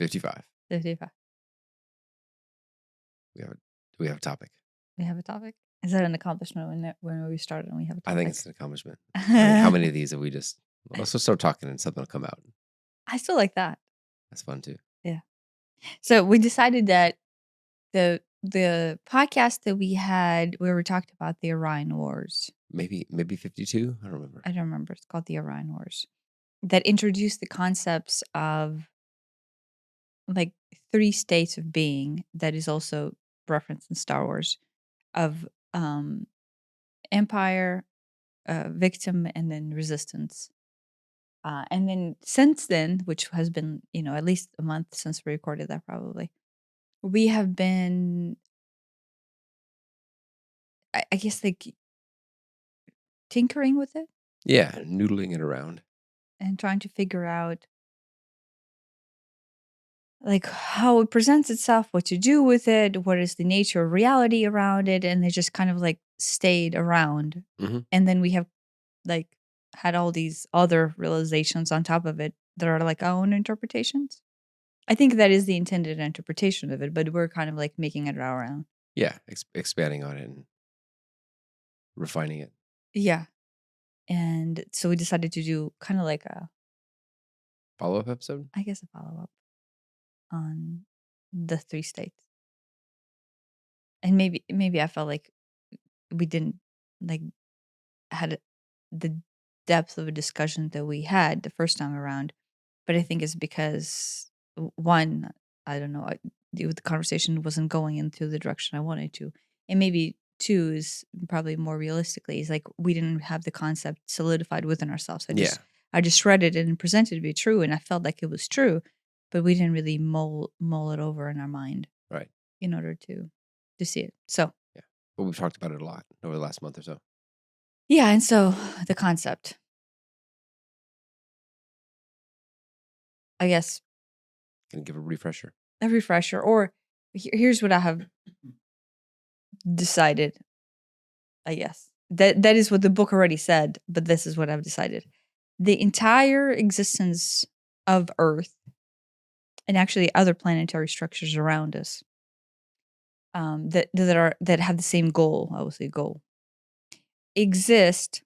55. 55. Do we have a topic? We have a topic? Is that an accomplishment when we started and we have a I topic? think it's an accomplishment. I mean, how many of these have we just... Let's just start talking and something will come out. I still like that. That's fun too. Yeah. So we decided that the podcast that we had where we talked about the Orion Wars. Maybe 52? I don't remember. I don't remember. It's called the Orion Wars. That introduced the concepts of like 3 states of being that is also referenced in Star Wars of empire, victim, and then resistance. And then since then, which has been, at least a month since we recorded that probably, we have been, I guess, like tinkering with it Yeah, noodling it around. and trying to figure out like how it presents itself, what to do with it, what is the nature of reality around it. And it just kind of like stayed around. hmm And then we have like had all these other realizations on top of it that are like our own interpretations. I think that is the intended interpretation of it, but we're kind of like making it our own. Yeah, expanding on it and refining it. Yeah. And so we decided to do kind of like Follow-up episode? I guess, a follow up on the 3 states. And maybe I felt like we didn't like had the depth of a discussion that we had the first time around. But I think it's because one, I don't know, the conversation wasn't going into the direction I wanted to, and maybe two is probably more realistically is like we didn't have the concept solidified within ourselves. Yeah. I just read it and presented it to be true, and I felt like it was true, but we didn't really mull it over in our mind Right. in order to see it. So Yeah. But we've talked about it a lot over the last month or so. yeah, and so the concept, I guess, Can you give a refresher? a refresher, or here's what I have decided. I guess that is what the book already said, but this is what I've decided. The entire existence of Earth and actually other planetary structures around us, that have the same goal, I will say goal, exist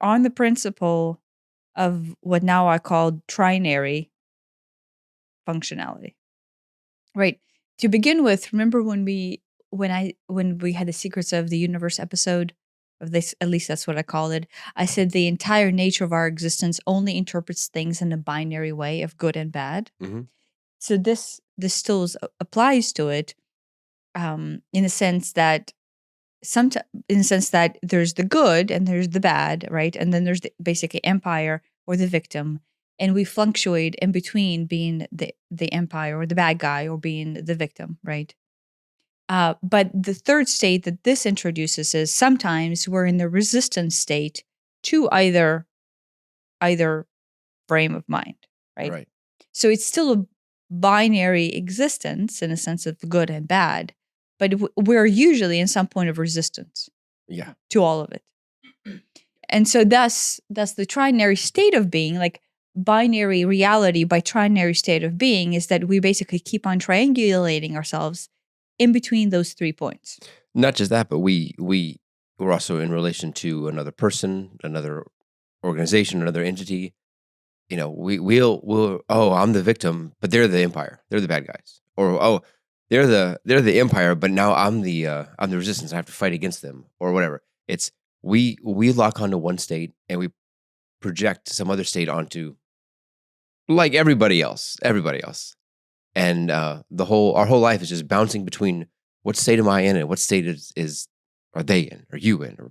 on the principle of what now I call trinary functionality. Right. To begin with, remember when we had the Secrets of the Universe episode of this, at least that's what I called it. I said the entire nature of our existence only interprets things in a binary way of good and bad. Mm-hmm. So this still applies to it, in the sense that there's the good and there's the bad, right? And then there's basically empire or the victim, and we fluctuate in between being the empire or the bad guy or being the victim, right? But the third state that this introduces is sometimes we're in the resistance state to either frame of mind, right? Right. So it's still a binary existence in a sense of good and bad, but we're usually in some point of resistance Yeah. to all of it. And so thus the trinary state of being, like binary reality by trinary state of being, is that we basically keep on triangulating ourselves in between those 3 points. Not just that, but we're also in relation to another person, another organization, another entity. You know, we'll I'm the victim, but they're the empire. They're the bad guys. Or they're the empire, but now I'm the resistance. I have to fight against them or whatever. It's we lock onto one state and we project some other state onto like everybody else. And our whole life is just bouncing between what state am I in and what state are they in, or you in, or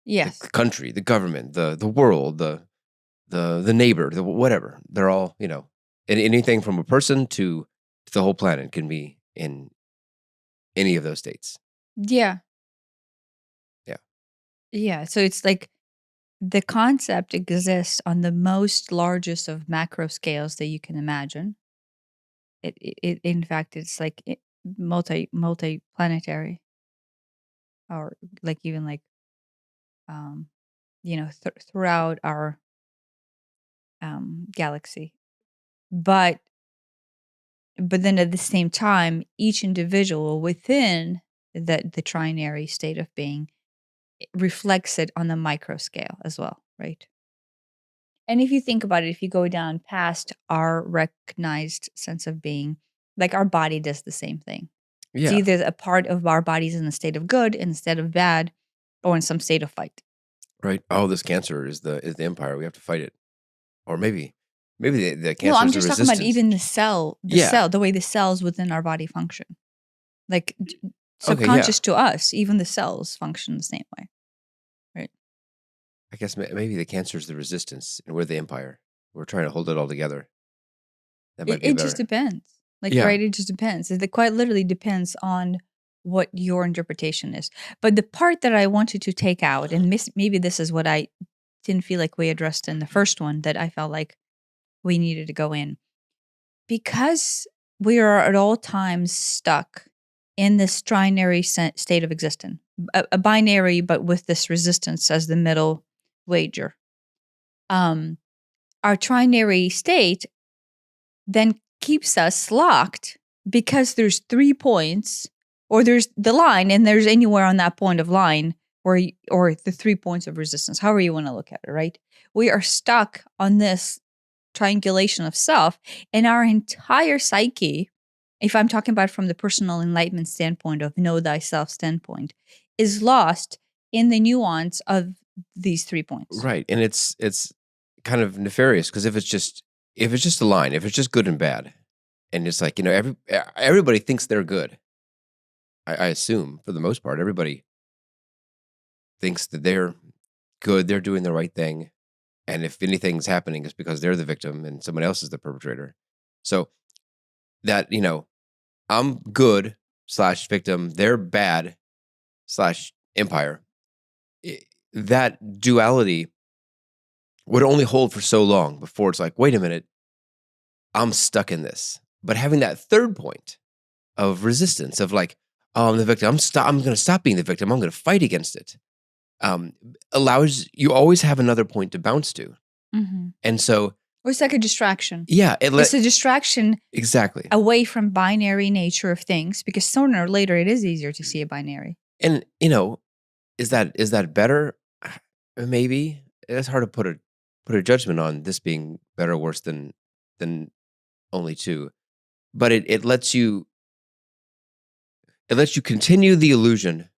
Yes. the country, the government, the world, the neighbor, the whatever. They're all, and anything from a person to the whole planet can be in any of those states. Yeah. Yeah. Yeah. So it's like the concept exists on the most largest of macro scales that you can imagine. It in fact, it's like multi-planetary, or like even like throughout our galaxy. But But then at the same time, each individual within the trinary state of being reflects it on the micro scale as well, right? And if you think about it, if you go down past our recognized sense of being, like our body does the same thing. It's Yeah. either a part of our bodies in a state of good, in a state of bad, or in some state of fight. Right. Oh, this cancer is the empire. We have to fight it. Or maybe the No, cancer I'm is the just talking about resistance. even the Yeah. cell, the way the cells within our body function. Like Okay. Yeah. subconscious to us, even the cells function the same way, right? I guess maybe the cancer is the resistance, and we're the empire. We're trying to hold it all together. That might be a It just better. depends. Like, Yeah. right? It just depends. It quite literally depends on what your interpretation is. But the part that I wanted to take out, and maybe this is what I didn't feel like we addressed in the first one, that I felt like we needed to go in. Because we are at all times stuck in this trinary state of existence, a binary, but with this resistance as the middle wager. Our trinary state then keeps us locked because there's 3 points, or there's the line, and there's anywhere on that point of line, or the 3 points of resistance, however you want to look at it, right? We are stuck on this triangulation of self, and our entire psyche, if I'm talking about from the personal enlightenment standpoint of know thyself standpoint, is lost in the nuance of these 3 points. Right. And it's kind of nefarious because if it's just a line, if it's just good and bad, and it's like everybody thinks they're good. I assume for the most part, everybody thinks that they're good, they're doing the right thing. And if anything's happening, it's because they're the victim and someone else is the perpetrator. So that, I'm good / victim, they're bad / empire. That duality would only hold for so long before it's like, wait a minute, I'm stuck in this. But having that third point of resistance, of like, oh, I'm the victim, I'm going to stop being the victim, I'm going to fight against it, allows you always have another point to bounce to. Mm-hmm. And so, or it's like a distraction. yeah, It's a distraction exactly away from binary nature of things, because sooner or later it is easier to see a binary. And is that better? Maybe it's hard to put a judgment on this being better or worse than only two, but it lets you continue the illusion,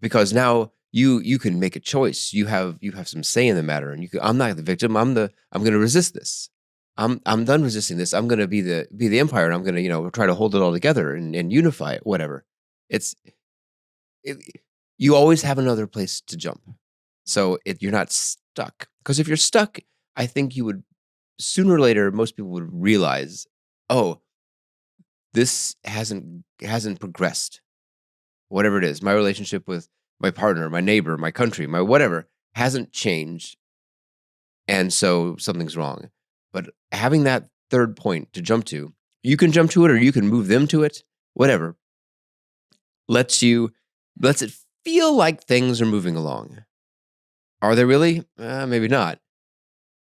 because now you can make a choice. You have some say in the matter, and I'm not the victim. I'm going to resist this. I'm done resisting this. I'm going to be the empire, and I'm going to try to hold it all together and unify it. Whatever. You always have another place to jump, so you're not stuck. Because if you're stuck, I think you would sooner or later. Most people would realize, oh, this hasn't progressed. Whatever it is, my relationship with my partner, my neighbor, my country, my whatever hasn't changed, and so something's wrong. But having that third point to jump to, you can jump to it or you can move them to it, whatever, lets it feel like things are moving along. Are they really? Maybe not,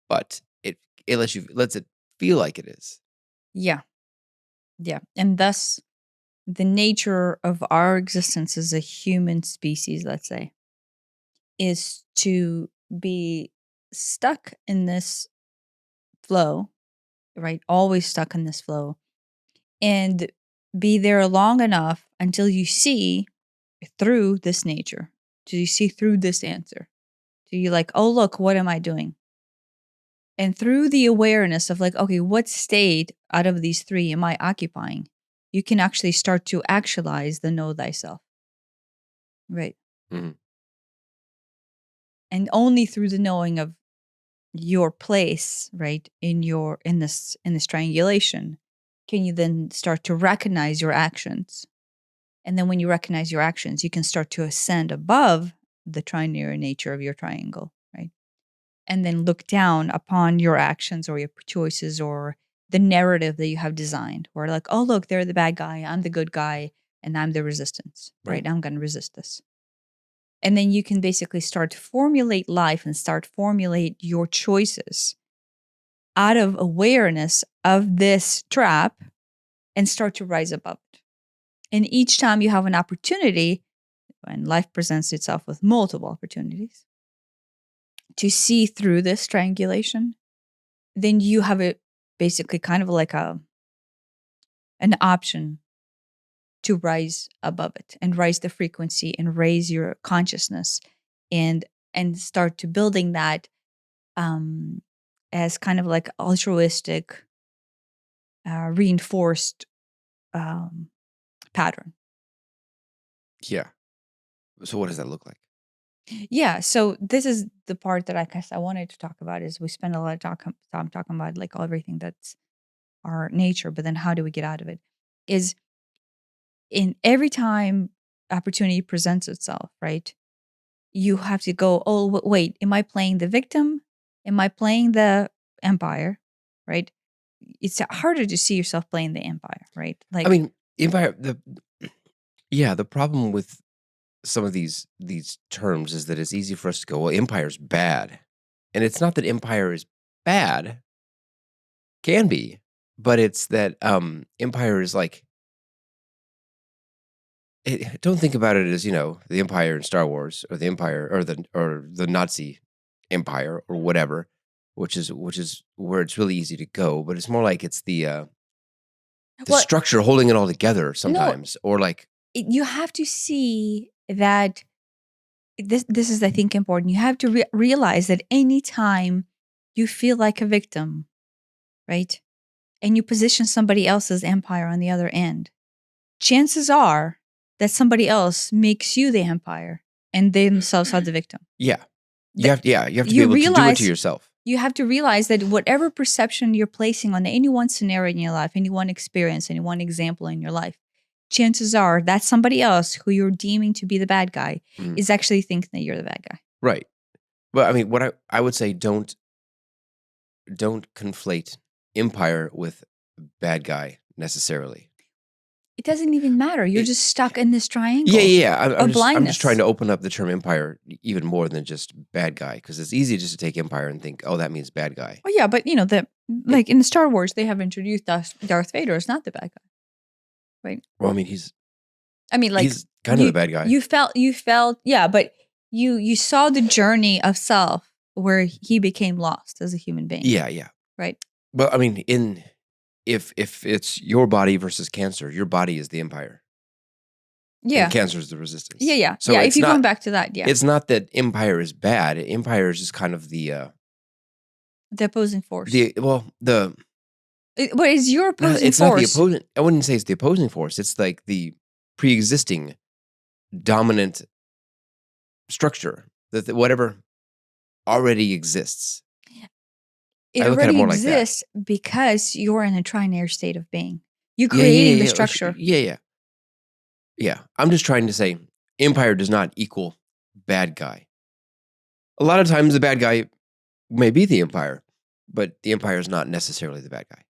but it lets it feel like it is. Yeah. And thus the nature of our existence as a human species, let's say, is to be stuck in this flow, right? Always stuck in this flow, and be there long enough until you see through this nature, till you see through this answer, till you're like, oh, look, what am I doing? And through the awareness of like, okay, what state out of these 3 am I occupying? You can actually start to actualize the know thyself. Right. Mm-hmm. And only through the knowing of your place, right, in this triangulation, can you then start to recognize your actions. And then when you recognize your actions, you can start to ascend above the trinary nature of your triangle, right? And then look down upon your actions or your choices or the narrative that you have designed, where like, oh, look, they're the bad guy, I'm the good guy, and I'm the resistance, right? I'm going to resist this. And then you can basically start to formulate life and start formulate your choices out of awareness of this trap and start to rise above it. And each time you have an opportunity, and life presents itself with multiple opportunities to see through this triangulation, then you have it basically kind of like an option to rise above it and rise the frequency and raise your consciousness and start to building that as kind of like altruistic, reinforced pattern. Yeah. So what does that look like? Yeah. So this is the part that I guess I wanted to talk about is we spend a lot of time talking about like everything that's our nature, but then how do we get out of it? Is in every time opportunity presents itself, right? You have to go, oh, wait, am I playing the victim? Am I playing the empire? Right? It's harder to see yourself playing the empire, right? Like, I mean, empire. The problem with some of these terms is that it's easy for us to go, well, empire's bad, and it's not that empire is bad. Can be, but it's that empire is like. Don't think about it as the empire in Star Wars or the empire or the Nazi empire or whatever, which is where it's really easy to go. But it's more like it's the well, structure holding it all together sometimes, or like you have to see that this is, I think, important. You have to realize that anytime you feel like a victim, right, and you position somebody else's empire on the other end, chances are that somebody else makes you the empire and they themselves are the victim. Yeah. You have to be able to do it to yourself. You have to realize that whatever perception you're placing on any one scenario in your life, any one experience, any one example in your life, chances are that somebody else who you're deeming to be the bad guy is actually thinking that you're the bad guy. Right. But I mean, what I would say, don't conflate empire with bad guy necessarily. It doesn't even matter. You're just stuck in this triangle. Yeah. I'm just trying to open up the term empire even more than just bad guy, because it's easy just to take empire and think, oh, that means bad guy. Oh yeah, but like in Star Wars, they have introduced Darth Vader as not the bad guy, right? Well, I mean, he's kind of the bad guy. You felt, yeah, but you saw the journey of self where he became lost as a human being. Yeah. Right. But I mean, if it's your body versus cancer, your body is the empire. Yeah. And cancer is the resistance. Yeah. So if you're going back to that, yeah. It's not that empire is bad. Empire is just kind of the opposing force. What is your opposing force? It's not the opposing. I wouldn't say it's the opposing force. It's like the pre-existing dominant structure that whatever already exists. It already exists because you're in a trinary state of being. You're creating the structure. Yeah. I'm just trying to say empire does not equal bad guy. A lot of times the bad guy may be the empire, but the empire is not necessarily the bad guy.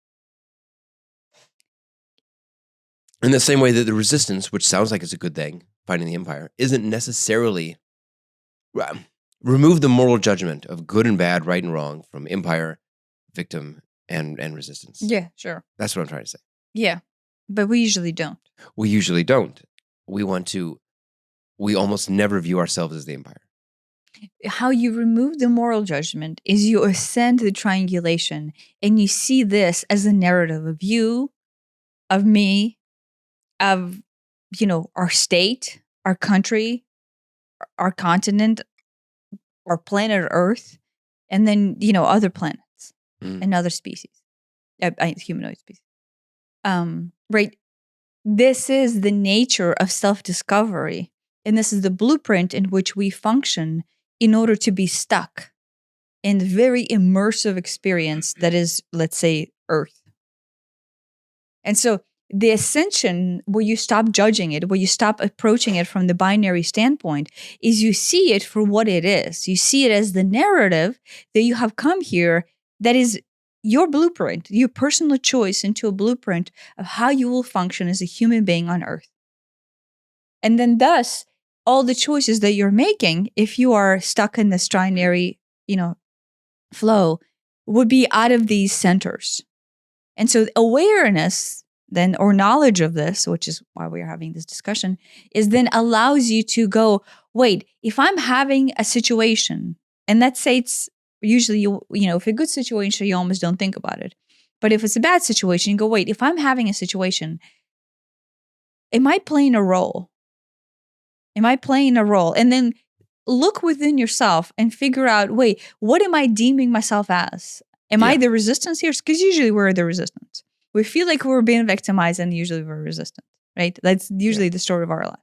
In the same way that the resistance, which sounds like it's a good thing, fighting the empire, isn't necessarily remove the moral judgment of good and bad, right and wrong from empire, victim, and resistance. Yeah, sure. That's what I'm trying to say. Yeah, but we usually don't. We almost never view ourselves as the empire. How you remove the moral judgment is you ascend the triangulation and you see this as a narrative of you, of me, of, our state, our country, our continent, our planet Earth, and then, other planets and other species, humanoid species. Right. This is the nature of self-discovery. And this is the blueprint in which we function in order to be stuck in the very immersive experience that is, let's say, Earth. And so the ascension, where you stop judging it, where you stop approaching it from the binary standpoint, is you see it for what it is. You see it as the narrative that you have come here that is your blueprint, your personal choice into a blueprint of how you will function as a human being on Earth. And then thus, all the choices that you're making, if you are stuck in this trinary, flow, would be out of these centers. And so awareness, then, or knowledge of this, which is why we're having this discussion, is then allows you to go, wait, if I'm having a situation, and let's say it's usually, if a good situation, you almost don't think about it. But if it's a bad situation, you go, wait, if I'm having a situation, am I playing a role? Am I playing a role? And then look within yourself and figure out, wait, what am I deeming myself as? Am I the resistance here? Because usually we're the resistance. We feel like we're being victimized, and usually we're resistant, right? That's usually the story of our life.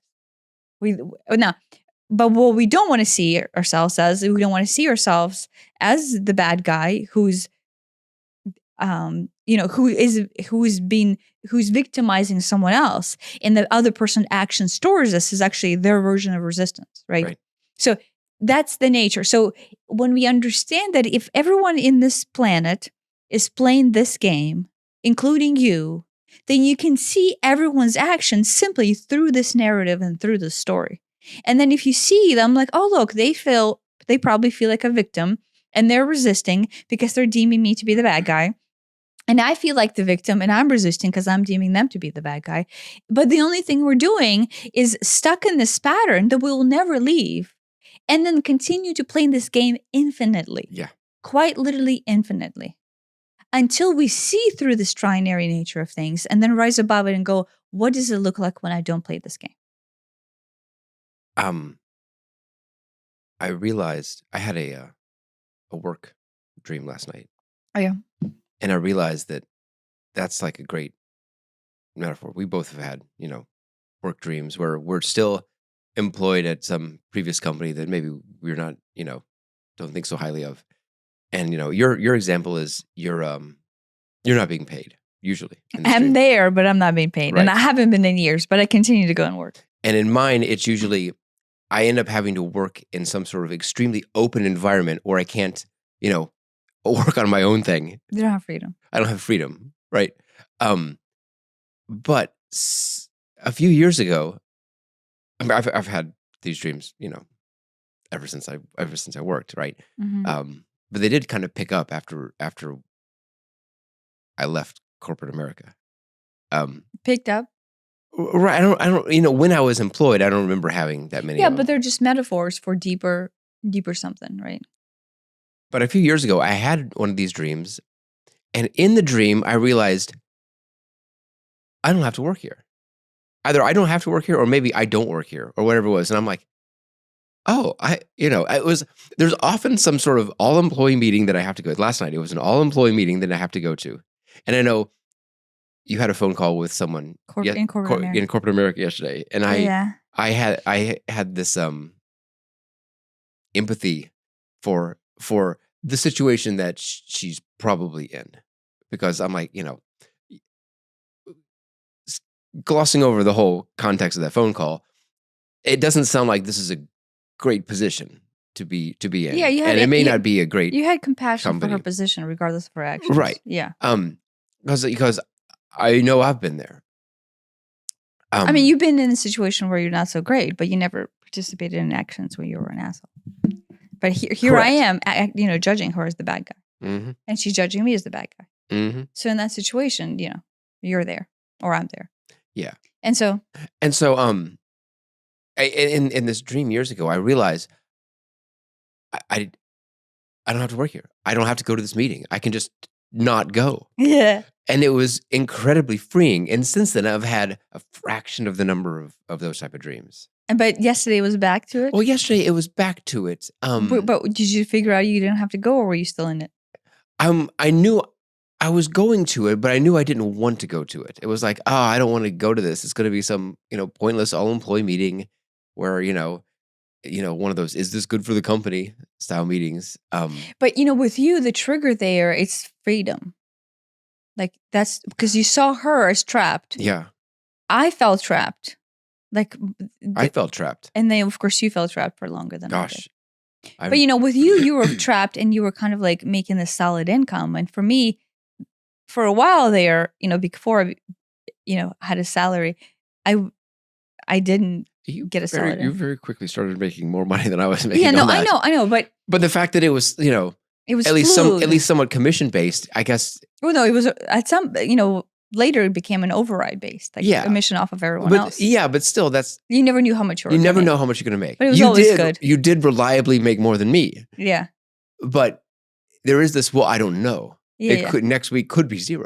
But what we don't want to see ourselves as, we don't want to see ourselves as the bad guy who's who's victimizing someone else, and the other person's action towards us is actually their version of resistance, right? So that's the nature. So when we understand that if everyone in this planet is playing this game, including you, then you can see everyone's actions simply through this narrative and through this story. And then if you see them like, oh, look, they probably feel like a victim, and they're resisting because they're deeming me to be the bad guy. And I feel like the victim, and I'm resisting because I'm deeming them to be the bad guy. But the only thing we're doing is stuck in this pattern that we will never leave, and then continue to play this game infinitely. Yeah. Quite literally infinitely. Until we see through this trinary nature of things and then rise above it and go, what does it look like when I don't play this game? I realized I had a work dream last night. Oh, yeah. And I realized that that's like a great metaphor. We both have had, work dreams where we're still employed at some previous company that maybe we're not, don't think so highly of. And, your example is you're not being paid usually. I'm there, but I'm not being paid. Right. And I haven't been in years, but I continue to go and work. And in mine, it's usually I end up having to work in some sort of extremely open environment where I can't, work on my own thing. You don't have freedom. I don't have freedom, right? But a few years ago, I've had these dreams, ever since I worked, right? Mm-hmm. But they did kind of pick up after I left corporate America. Picked up? Right. I don't, when I was employed, I don't remember having that many. Yeah, but they're just metaphors for deeper something, right? But a few years ago, I had one of these dreams, and in the dream, I realized I don't have to work here. Either I don't have to work here, or maybe I don't work here, or whatever it was. And I'm like, oh, there's often some sort of all-employee meeting that I have to go to. Last night, it was an all-employee meeting that I have to go to. And I know you had a phone call with someone in corporate America yesterday. And I had this empathy for the situation that she's probably in, because I'm like, glossing over the whole context of that phone call, it doesn't sound like this is a great position to be in. Yeah, it may not be a great. You had compassion company. for her position, regardless of her actions. Right. Yeah. Because I know I've been there. I mean, you've been in a situation where you're not so great, but you never participated in actions where you were an asshole. But here I am, judging her as the bad guy. Mm-hmm. And she's judging me as the bad guy. Mm-hmm. So in that situation, you're there or I'm there. Yeah. And so, in this dream years ago, I realized I don't have to work here. I don't have to go to this meeting. I can just not go. Yeah. And it was incredibly freeing. And since then, I've had a fraction of the number of those type of dreams. But yesterday was back to it? Well, yesterday it was back to it. But did you figure out you didn't have to go, or were you still in it? I knew I was going to it, but I knew I didn't want to go to it. It was like, I don't want to go to this. It's going to be some, pointless all-employee meeting where, one of those, is this good for the company style meetings. But, with you, the trigger there, it's freedom. Like, that's because you saw her as trapped. Yeah. I felt trapped. I felt trapped. And then, of course, you felt trapped for longer than I did. But, with you were trapped and you were kind of like making this solid income. And for me, for a while there, before I had a salary, I didn't get a salary. You very quickly started making more money than I was making. Yeah, no, I know. But the fact that it was, it was at least somewhat commission based, I guess. Well, no, it was at some, later it became an override based, like Yeah. commission off of everyone But else. yeah, but still, You never knew how much you were you never gonna know make. how much you're going to make. But it was always good. You did reliably make more than me, Yeah. but there is this. Well, I don't know. Yeah. It could next week could be 0.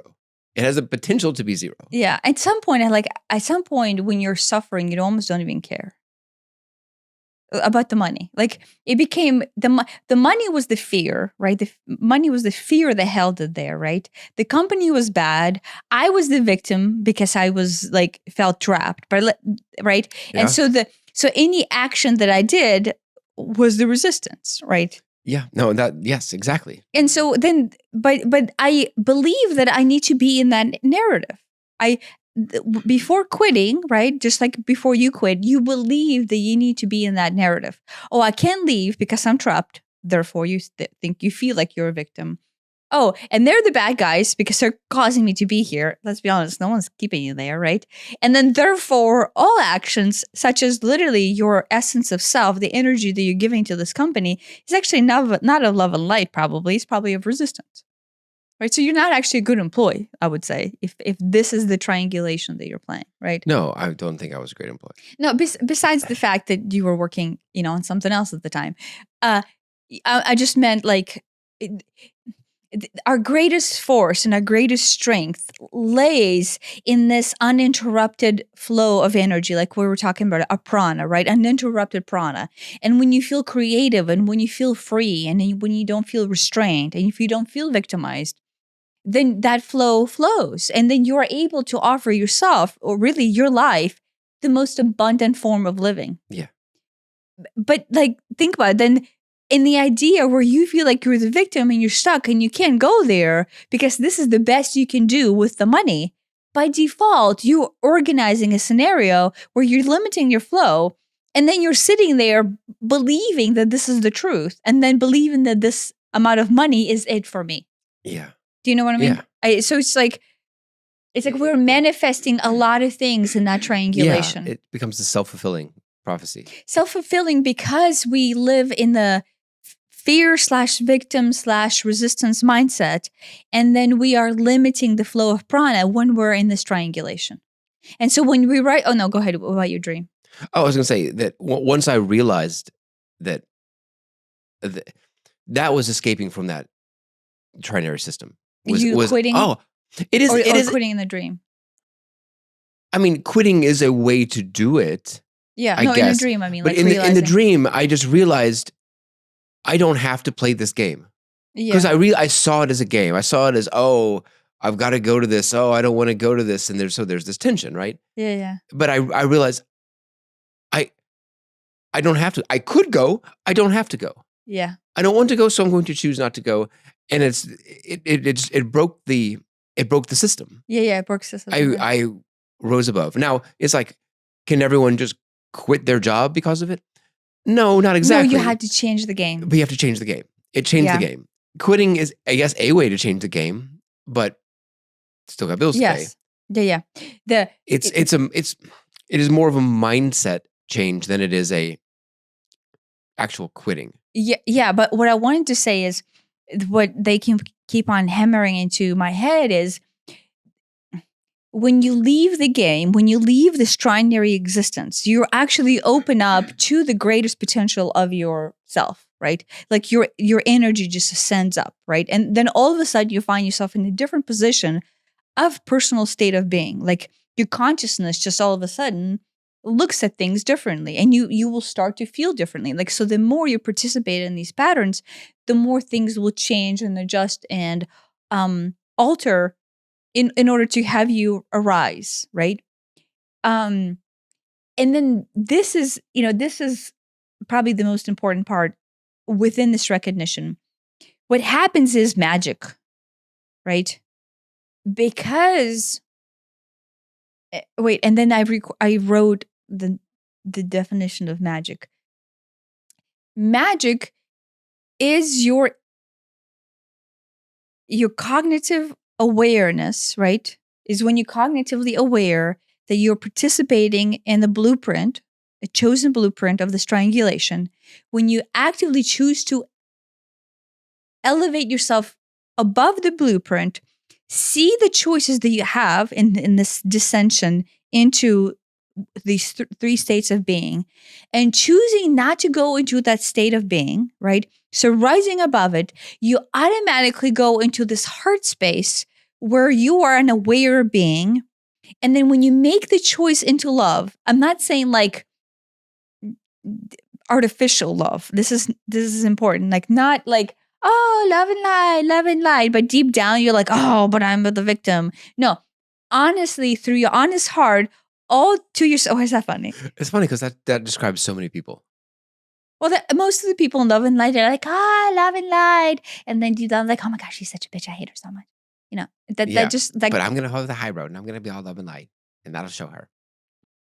It has a potential to be 0. Yeah. At some point when you're suffering, you almost don't even care about the money. Like it became the money was the fear, right? The money was the fear that held it there, right? The company was bad. I was the victim because I was like felt trapped, right? Yeah. And so any action that I did was the resistance, right? Yeah. No. Yes. Exactly. And so then, but I believe that I need to be in that narrative. Before quitting, right? Just like before you quit, you believe that you need to be in that narrative. Oh, I can't leave because I'm trapped. Therefore, you think you feel like you're a victim. Oh, and they're the bad guys because they're causing me to be here. Let's be honest, no one's keeping you there, right? And then therefore, all actions, such as literally your essence of self, the energy that you're giving to this company, is actually not of love and light, probably. It's probably of resistance. Right, so you're not actually a good employee, I would say, if this is the triangulation that you're playing, right? No, I don't think I was a great employee. No, besides the fact that you were working, on something else at the time, I just meant like our greatest force and our greatest strength lays in this uninterrupted flow of energy, like we were talking about a prana, right? Uninterrupted prana. And when you feel creative, and when you feel free, and when you don't feel restrained, and if you don't feel victimized, then that flow flows. And then you're able to offer yourself, or really your life, the most abundant form of living. Yeah. But like, think about it. Then in the idea where you feel like you're the victim and you're stuck and you can't go there because this is the best you can do with the money, by default, you're organizing a scenario where you're limiting your flow. And then you're sitting there believing that this is the truth, and then believing that this amount of money is it for me. Yeah. Do you know what I mean? Yeah. So it's like we're manifesting a lot of things in that triangulation. Yeah, it becomes a self-fulfilling prophecy. Self-fulfilling because we live in the fear/victim/resistance mindset, and then we are limiting the flow of prana when we're in this triangulation. And so when we write, oh no, go ahead. What about your dream? Oh, I was going to say that once I realized that that was escaping from that trinary system. Was quitting? Oh, it is. Or it is quitting in the dream. I mean, quitting is a way to do it. Yeah, I guess. in the dream. I mean, but like in the dream, I just realized I don't have to play this game because I saw it as a game. I saw it as, oh, I've got to go to this. Oh, I don't want to go to this, and there's this tension, right? Yeah, yeah. But I realized I don't have to. I could go. I don't have to go. Yeah. I don't want to go, so I'm going to choose not to go. And it broke the system. Yeah, it broke the system. I rose above. Now it's like, can everyone just quit their job because of it? No, not exactly. No, you had to change the game. But you have to change the game. It changed the game. Quitting is, I guess, a way to change the game, but still got bills to pay. Yeah. It is more of a mindset change than it is a actual quitting. Yeah. But what I wanted to say is, what they can keep on hammering into my head is, when you leave the game, when you leave this trinary existence, you actually open up to the greatest potential of yourself, right? Like your energy just ascends up, right? And then all of a sudden you find yourself in a different position of personal state of being. Like your consciousness just all of a sudden looks at things differently, and you will start to feel differently. Like, so the more you participate in these patterns, the more things will change and adjust and alter in order to have you arise, right? And then this is probably the most important part within this recognition. What happens is magic, right? Because and then I wrote the definition of magic. Magic is your cognitive awareness, right? Is when you're cognitively aware that you're participating in the blueprint, a chosen blueprint of this triangulation, when you actively choose to elevate yourself above the blueprint, see the choices that you have in this dissension into these three states of being, and choosing not to go into that state of being, right? So rising above it, you automatically go into this heart space where you are an aware being. And then when you make the choice into love, I'm not saying like artificial love. This is important. Like not like, oh, love and light. But deep down, you're like, oh, but I'm the victim. No, honestly, through your honest heart, all to yourself. Oh, is that funny? It's funny because that describes so many people. Well, most of the people in love and light are like, love and light. And then deep down, like, oh my gosh, she's such a bitch. I hate her so much. You know, that just like. But I'm going to hold the high road and I'm going to be all love and light. And that'll show her.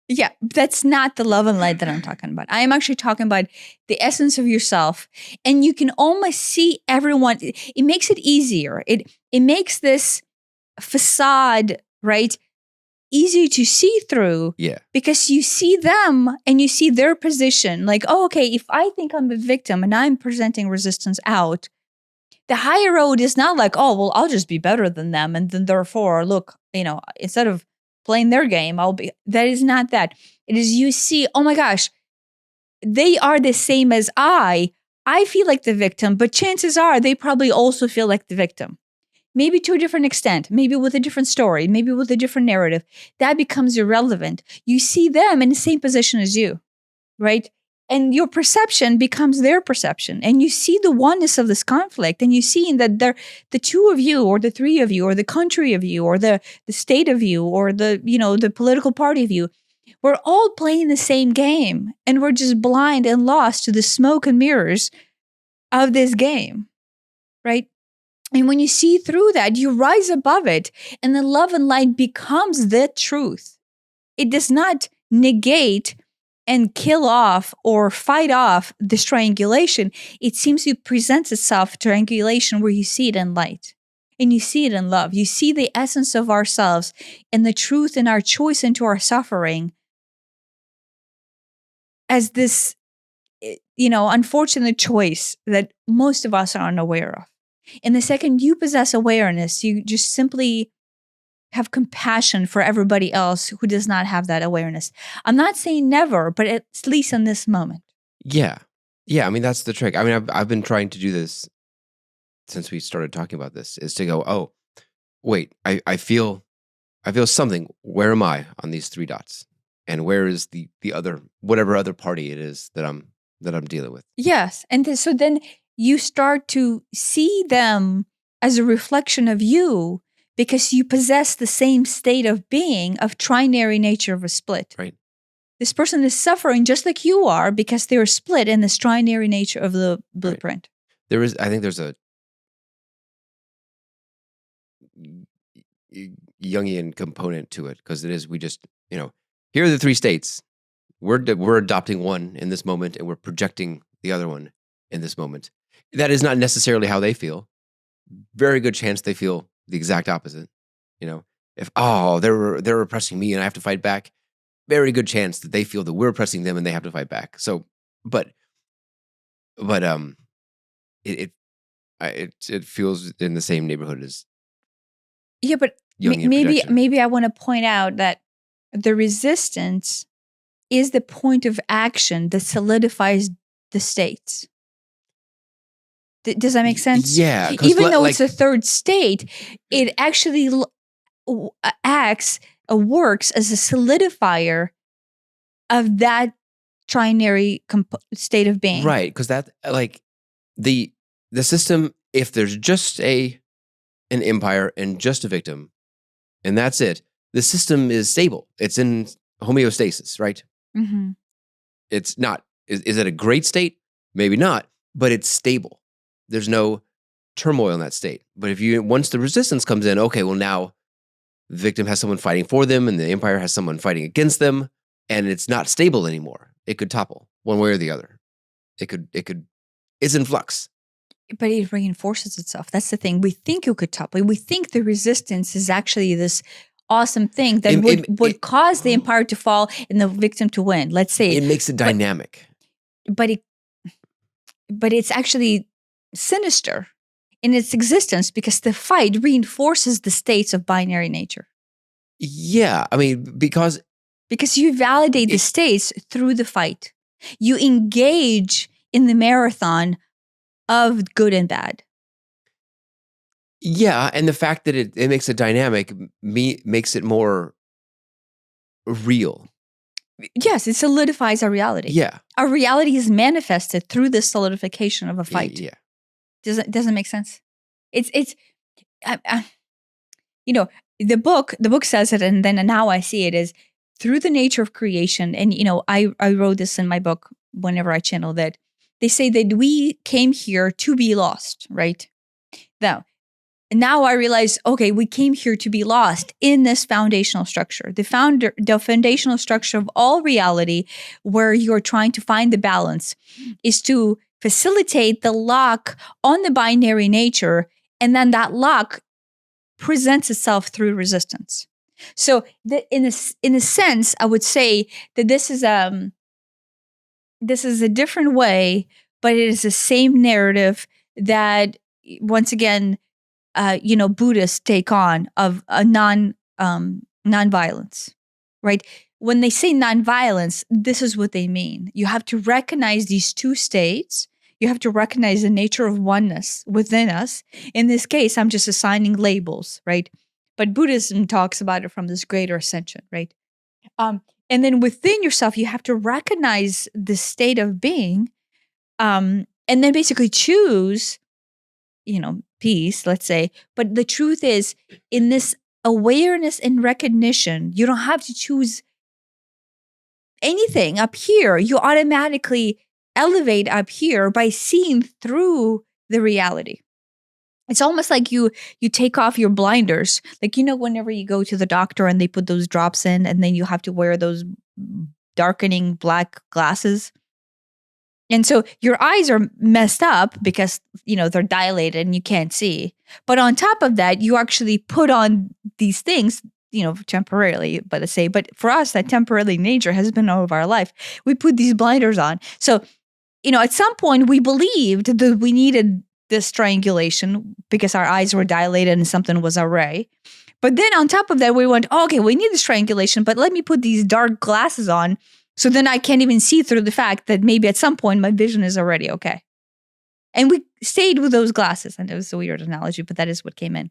Yeah, that's not the love and light that I'm talking about. I am actually talking about the essence of yourself. And you can almost see everyone. It makes it easier. It makes this facade, right, easy to see through. Yeah. Because you see them and you see their position. Like, oh, okay, if I think I'm a victim and I'm presenting resistance out, the higher road is not like, oh, well, I'll just be better than them. And then therefore, look, instead of playing their game, that is not that. It is you see, oh my gosh, they are the same as I feel like the victim, but chances are they probably also feel like the victim. Maybe to a different extent, maybe with a different story, maybe with a different narrative. That becomes irrelevant. You see them in the same position as you, right? And your perception becomes their perception. And you see the oneness of this conflict. And you see that the two of you, or the three of you, or the country of you, or the state of you, or the political party of you, we're all playing the same game. And we're just blind and lost to the smoke and mirrors of this game, right? And when you see through that, you rise above it. And the love and light becomes the truth. It does not negate and kill off or fight off this triangulation. It seems to present itself triangulation where you see it in light and you see it in love. You see the essence of ourselves and the truth in our choice into our suffering as this, unfortunate choice that most of us are unaware of. And the second you possess awareness, you just simply have compassion for everybody else who does not have that awareness. I'm not saying never, but at least in this moment. Yeah. Yeah. I mean, that's the trick. I mean, I've been trying to do this since we started talking about this, is to go, oh, wait, I feel something. Where am I on these three dots? And where is the other, whatever other party it is that I'm dealing with? Yes. And so then you start to see them as a reflection of you, because you possess the same state of being, of trinary nature of a split. Right. This person is suffering just like you are because they're split in this trinary nature of the blueprint. Right. I think there's a Jungian component to it, because it is, we just, here are the three states. We're adopting one in this moment and we're projecting the other one in this moment. That is not necessarily how they feel. Very good chance they feel the exact opposite. If they're oppressing me and I have to fight back, very good chance that they feel that we're oppressing them and they have to fight back. So, but it feels in the same neighborhood as but maybe I want to point out that the resistance is the point of action that solidifies the states. Does that make sense? Yeah. Even though it's a third state, it actually works as a solidifier of that trinary state of being. Right. Because that, like, the system, if there's just an empire and just a victim, and that's it, the system is stable. It's in homeostasis, right? Mm-hmm. It's not. Is it a great state? Maybe not, but it's stable. There's no turmoil in that state. But once the resistance comes in, okay, well, now the victim has someone fighting for them and the empire has someone fighting against them, and it's not stable anymore. It could topple one way or the other. It's in flux. But it reinforces itself. That's the thing. We think it could topple. We think the resistance is actually this awesome thing that would cause the empire to fall and the victim to win. Let's say it makes it dynamic. But it's actually sinister. in its existence because the fight reinforces the states of binary nature. Yeah, I mean, because you validate the states through the fight. You engage in the marathon of good and bad. Yeah, and the fact that it makes it dynamic makes it more real. Yes, it solidifies our reality. Yeah. Our reality is manifested through the solidification of a fight. Yeah. Doesn't make sense. It's the book says it, and then now I see it is through the nature of creation. And I wrote this in my book whenever I channel that. They say that we came here to be lost, right? Now I realize, okay, we came here to be lost in this foundational structure. The foundational structure of all reality, where you're trying to find the balance, is to facilitate the lock on the binary nature, and then that lock presents itself through resistance. So in a sense, I would say that this is a different way, but it is the same narrative that, once again, Buddhists take on of a nonviolence, right? When they say nonviolence, this is what they mean. You have to recognize these two states. You have to recognize the nature of oneness within us. In this case, I'm just assigning labels, right? But Buddhism talks about it from this greater ascension, right? And then within yourself, you have to recognize the state of being, and then basically choose, peace, let's say. But the truth is, in this awareness and recognition, you don't have to choose anything up here. You automatically elevate up here by seeing through the reality. It's almost like you take off your blinders. Like, whenever you go to the doctor and they put those drops in, and then you have to wear those darkening black glasses. And so your eyes are messed up because, they're dilated and you can't see. But on top of that, you actually put on these things, temporarily, but for us, that temporarily nature has been all of our life. We put these blinders on. So, at some point we believed that we needed this triangulation because our eyes were dilated and something was array. But then on top of that, we went, okay, we need this triangulation, but let me put these dark glasses on. So then I can't even see through the fact that maybe at some point my vision is already okay. And we stayed with those glasses. And it was a weird analogy, but that is what came in,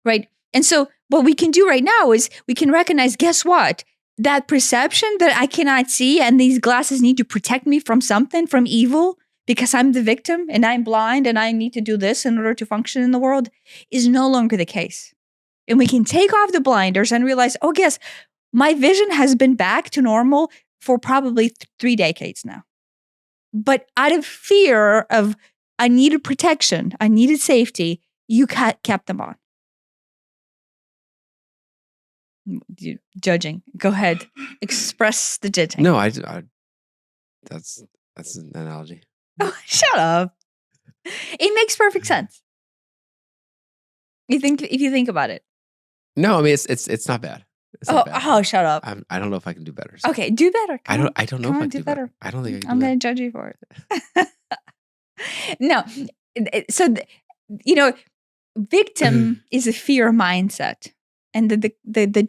right? And so what we can do right now is we can recognize, guess what? That perception that I cannot see and these glasses need to protect me from something, from evil, because I'm the victim and I'm blind and I need to do this in order to function in the world, is no longer the case. And we can take off the blinders and realize, oh, yes, my vision has been back to normal for probably 3 decades now. But out of fear of, I needed protection, I needed safety, you kept them on. Judging. Go ahead. Express the judging. No, that's an analogy. Oh, shut up. It makes perfect sense. If you think about it. No, I mean it's not bad. Oh, shut up. I don't know if I can do better. So. Okay, do better. I don't know if I can do better. I don't think I can. I'm going to judge you for it. No. So victim is a fear mindset, and the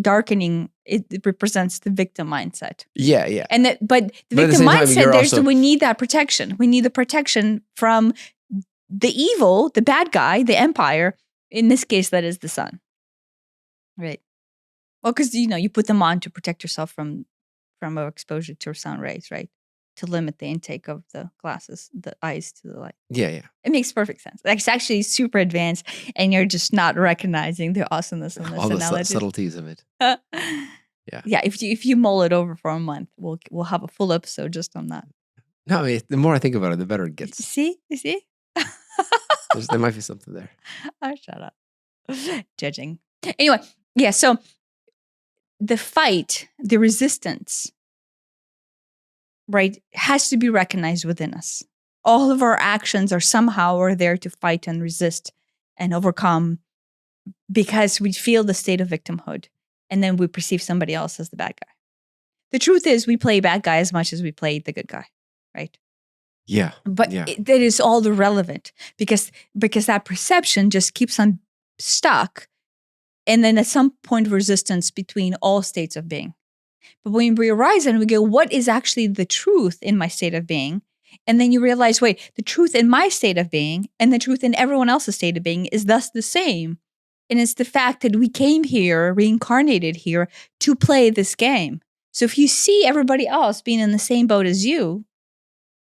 darkening it represents the victim mindset. Yeah. And but the victim mindset, we need that protection. We need the protection from the evil, the bad guy, the empire. In this case, that is the sun. Right. Well, because you put them on to protect yourself from exposure to sun rays, right? To limit the intake of the glasses, the eyes to the light. Yeah. It makes perfect sense. Like, it's actually super advanced, and you're just not recognizing the awesomeness of this all analogy. The subtleties of it. Yeah. If you mull it over for a month, we'll have a full episode just on that. No, I mean, the more I think about it, the better it gets. You see? There might be something there. Oh, shut up. Judging. Anyway, yeah. So the fight, the resistance, right, has to be recognized within us. All of our actions are there to fight and resist and overcome because we feel the state of victimhood, and then we perceive somebody else as the bad guy. The truth is, we play bad guy as much as we play the good guy, right? Yeah. But Yeah. that is all irrelevant because that perception just keeps on stuck. And then at some point, resistance between all states of being. But when we arise and we go, what is actually the truth in my state of being? And then you realize, wait, the truth in my state of being and the truth in everyone else's state of being is thus the same. And it's the fact that we came here, reincarnated here to play this game. So if you see everybody else being in the same boat as you,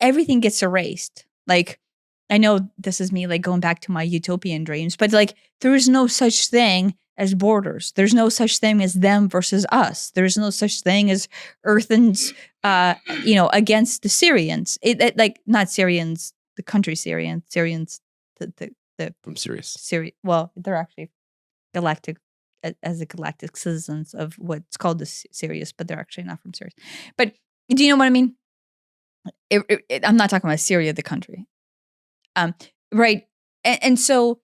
everything gets erased. Like, I know this is me like going back to my utopian dreams, but like there is no such thing as borders. There's no such thing as them versus us. There's no such thing as Earthens, against the Syrians. Like not Syrians, the country Syrians, the From Sirius. Syria. Well, they're actually galactic as the galactic citizens of what's called the Sirius, but they're actually not from Sirius. But do you know what I mean? I'm not talking about Syria, the country. Right. And so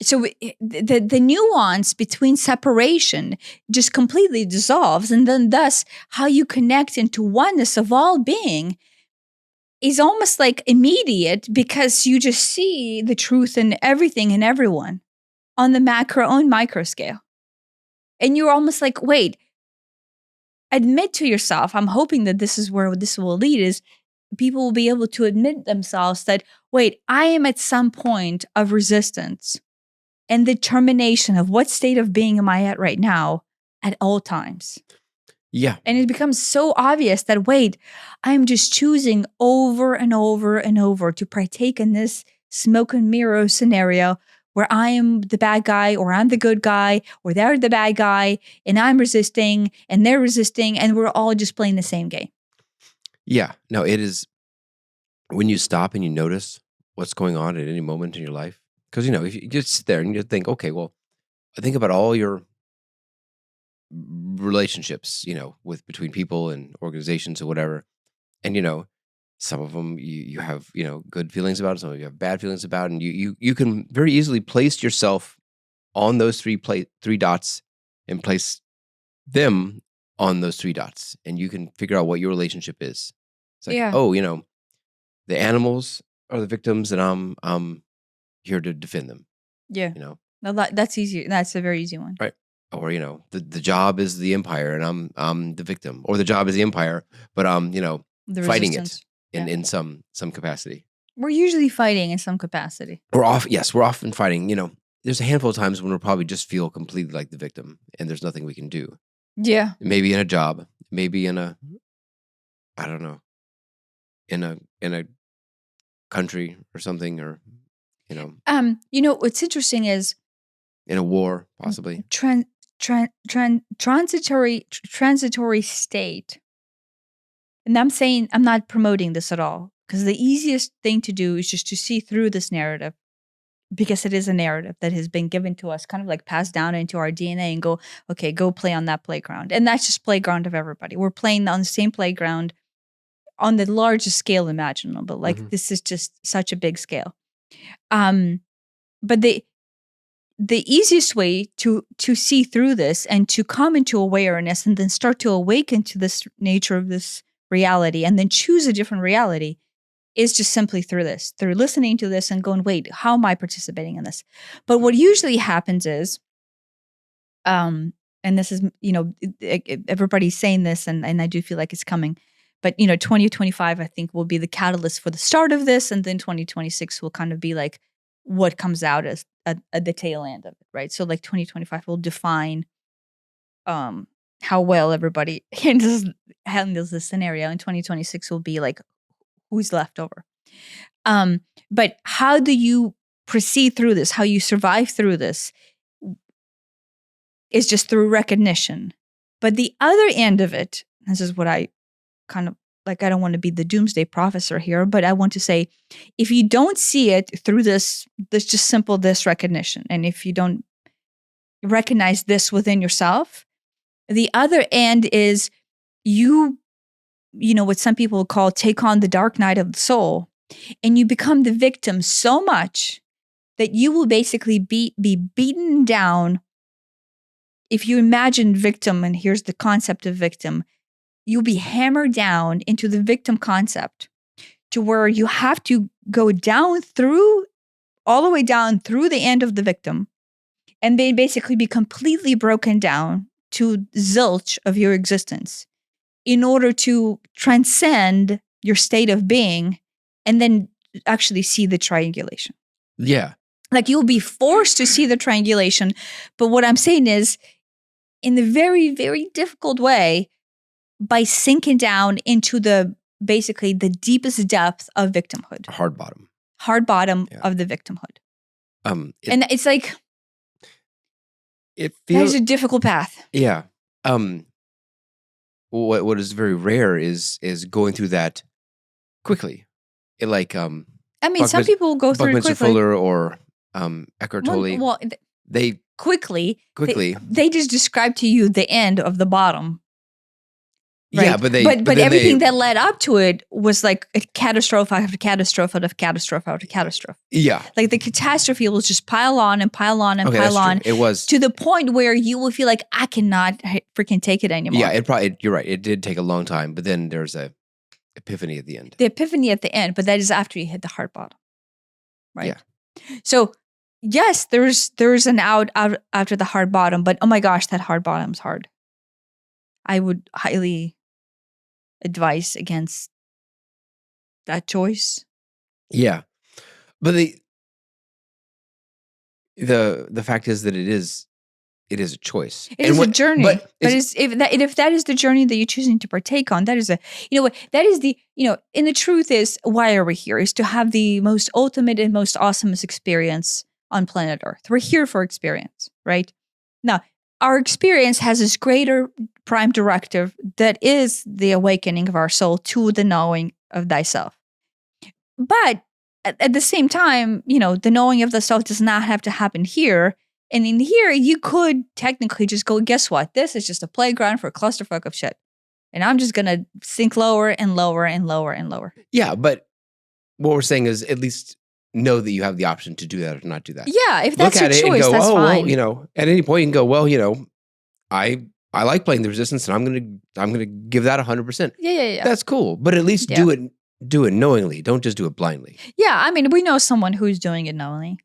the nuance between separation just completely dissolves. And then thus how you connect into oneness of all being is almost like immediate because you just see the truth in everything and everyone on the macro and micro scale. And you're almost like, wait, admit to yourself, I'm hoping that this is where this will lead is people will be able to admit themselves that, wait, I am at some point of resistance and determination of what state of being am I at right now at all times. Yeah. And it becomes so obvious that, wait, I'm just choosing over and over and over to partake in this smoke and mirror scenario where I am the bad guy or I'm the good guy or they're the bad guy and I'm resisting and they're resisting and we're all just playing the same game. Yeah. No, it is when you stop and you notice what's going on at any moment in your life. Because, if you just sit there and you think, okay, well, think about all your relationships, with between people and organizations or whatever. And, some of them you have, good feelings about, some of you have bad feelings about, and you can very easily place yourself on those three dots and place them on those three dots. And you can figure out what your relationship is. It's like, oh, the animals are the victims and I'm here to defend them. Yeah. No, that's easy. That's a very easy one. Right. Or, the job is the empire and I'm the victim. Or the job is the empire, but I'm, The fighting resistance. it in some capacity. We're usually fighting in some capacity. We're often fighting, there's a handful of times when we'll probably just feel completely like the victim and there's nothing we can do. Yeah. Maybe in a job, maybe in a, I don't know, in a country or something, or, What's interesting is in a war, possibly. Transitory state. And I'm not promoting this at all because the easiest thing to do is just to see through this narrative because it is a narrative that has been given to us, kind of like passed down into our DNA and go, okay, go play on that playground. And that's just playground of everybody. We're playing on the same playground on the largest scale imaginable. Like this is just such a big scale. But the easiest way to see through this and to come into awareness and then start to awaken to this nature of this reality and then choose a different reality is just simply through listening to this and going, wait, how am I participating in this? But what usually happens is, and this is, everybody's saying this and I do feel like it's coming, but 2025, I think will be the catalyst for the start of this. And then 2026 will kind of be like what comes out as the tail end of it. Right. So like 2025 will define, how well everybody handles this scenario, and 2026 will be like who's left over. But how do you proceed through this? How you survive through this is just through recognition. But the other end of it, this is what I kind of like, I don't want to be the doomsday professor here, but I want to say, if you don't see it through this just simple recognition, and if you don't recognize this within yourself, the other end is what some people call take on the dark night of the soul, and you become the victim so much that you will basically be beaten down. If you imagine victim, and here's the concept of victim, you'll be hammered down into the victim concept to where you have to go down through, all the way down through the end of the victim, and then basically be completely broken down to zilch of your existence in order to transcend your state of being and then actually see the triangulation. Yeah. Like you'll be forced to see the triangulation. But what I'm saying is, in the very, very difficult way, by sinking down into basically the deepest depth of victimhood. Hard bottom. Hard bottom of the victimhood. And it's like, it there's feels a difficult path. Yeah. What is very rare is going through that quickly. It like I mean, some people go through it Buckminster quickly. Fuller or Eckhart Tolle. Well, they quickly. They just describe to you the end of the bottom. Right? Yeah, but everything that led up to it was like a catastrophe after catastrophe after catastrophe after catastrophe. Yeah. Like the catastrophe will just pile on and pile on and pile on. It was to the point where you will feel like, I cannot freaking take it anymore. Yeah, you're right. It did take a long time, but then there's a epiphany at the end. The epiphany at the end, but that is after you hit the hard bottom. Right? Yeah. So yes, there's an out after the hard bottom, but oh my gosh, that hard bottom's hard. I would highly advise against that choice. Yeah. But the fact is that it is a choice. It is a journey. But if that is the journey that you're choosing to partake on, that is and the truth is, why are we here? Is to have the most ultimate and most awesomest experience on planet Earth. We're here for experience, right? Now, our experience has this greater prime directive that is the awakening of our soul to the knowing of thyself. But at the same time, the knowing of the self does not have to happen here. And in here, you could technically just go, guess what? This is just a playground for a clusterfuck of shit. And I'm just going to sink lower and lower and lower and lower. Yeah, but what we're saying is at least know that you have the option to do that or not do that. Yeah, if that's your choice, that's fine. Well, at any point you can go, well, I like playing the resistance and I'm gonna give that 100%. Yeah. That's cool. But at least do it knowingly. Don't just do it blindly. Yeah, I mean, we know someone who's doing it knowingly.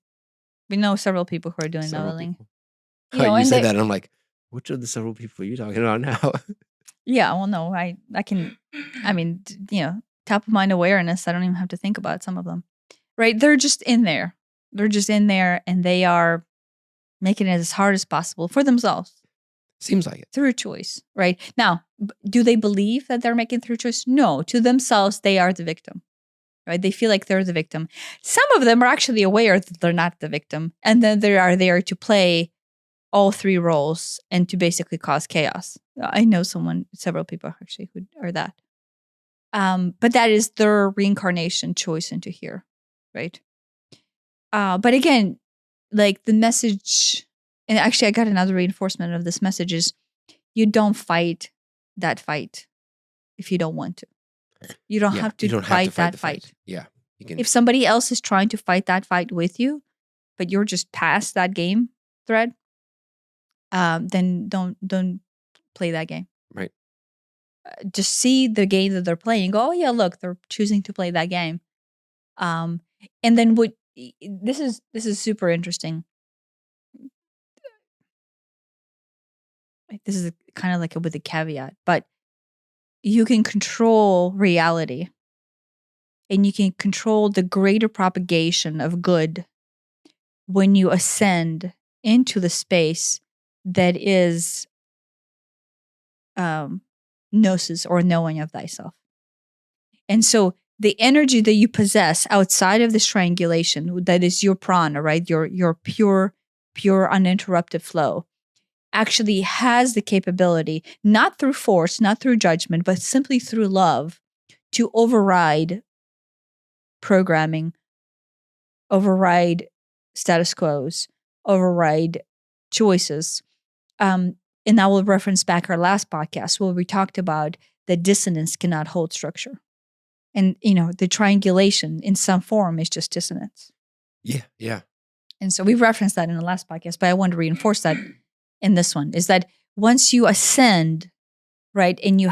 We know several people who are doing it knowingly. You said that and I'm like, which of the several people are you talking about now? Yeah, well, no, I can, top of mind awareness, I don't even have to think about some of them. Right? They're just in there. They're just in there and they are making it as hard as possible for themselves. Seems like it. Through choice, right? Now, do they believe that they're making through choice? No. To themselves, they are the victim, right? They feel like they're the victim. Some of them are actually aware that they're not the victim. And then they are there to play all three roles and to basically cause chaos. I know several people actually who are that. But that is their reincarnation choice into here. Right. But again, like the message, and actually I got another reinforcement of this message is you don't fight that fight if you don't want to. You don't have to fight that fight. Yeah. If somebody else is trying to fight that fight with you, but you're just past that game thread, then don't play that game. Right. Just see the game that they're playing. Oh yeah, look, they're choosing to play that game. And then this is super interesting. This is kind of like with a caveat, but you can control reality and you can control the greater propagation of good when you ascend into the space that is gnosis or knowing of thyself. And so the energy that you possess outside of this triangulation, that is your prana, right? Your pure uninterrupted flow, actually has the capability, not through force, not through judgment, but simply through love, to override programming, override status quos, override choices. And I will reference back our last podcast where we talked about that dissonance cannot hold structure. And, the triangulation in some form is just dissonance. Yeah. And so we referenced that in the last podcast, but I want to reinforce that in this one, is that once you ascend, right, and you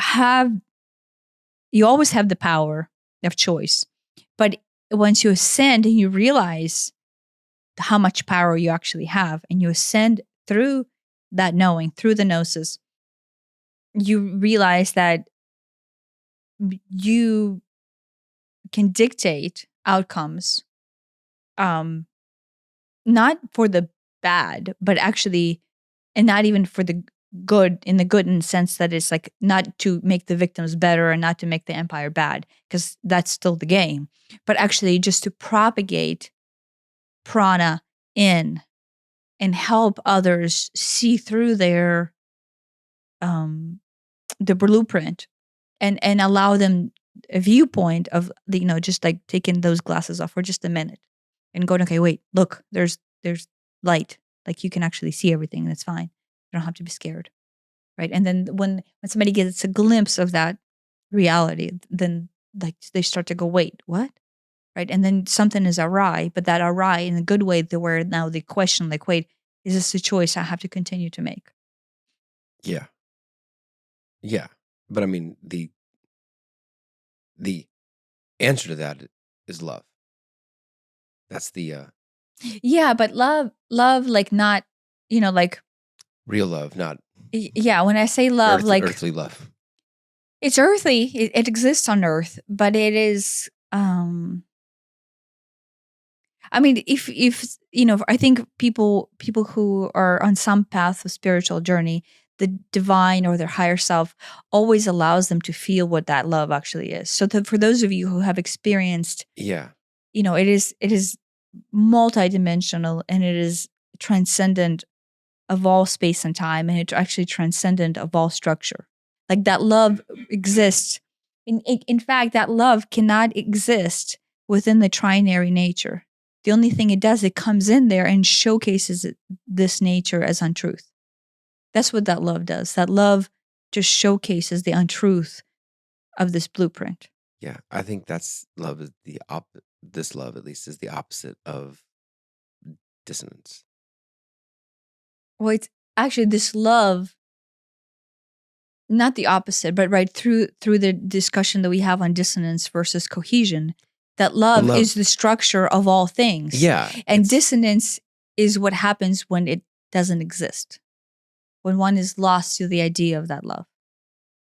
always have the power of choice. But once you ascend and you realize how much power you actually have, and you ascend through that knowing, through the gnosis, you realize that you can dictate outcomes, um, not for the bad, but actually, and not even for the good, in the good in the sense that it's like not to make the victims better and not to make the empire bad, because that's still the game, but actually just to propagate prana in and help others see through their the blueprint, and allow them a viewpoint of the, just like taking those glasses off for just a minute and going, okay, wait, look, there's light, like you can actually see everything, and it's fine, you don't have to be scared, right? And then when somebody gets a glimpse of that reality, then like they start to go, wait, what? Right? And then something is awry, but that awry in a good way, to where now they question, like, wait, is this a choice I have to continue to make? Yeah. Yeah. But I mean, the answer to that is love. That's the Yeah, but love, like not, like, real love, not yeah. When I say love, like earthly love. it's earthly, it exists on Earth, but it is. I mean, if I think people who are on some path of spiritual journey, the divine or their higher self always allows them to feel what that love actually is. So for those of you who have experienced, Yeah. it is multidimensional, and it is transcendent of all space and time, and it's actually transcendent of all structure. Like that love exists. In fact, that love cannot exist within the trinary nature. The only thing it does, it comes in there and showcases this nature as untruth. That's what that love does. That love just showcases the untruth of this blueprint. Yeah. I think that's love is this love at least is the opposite of dissonance. Well, it's actually this love, not the opposite, but right through the discussion that we have on dissonance versus cohesion, that But love love, is the structure of all things. yeah, And dissonance is what happens when it doesn't exist, when one is lost to the idea of that love,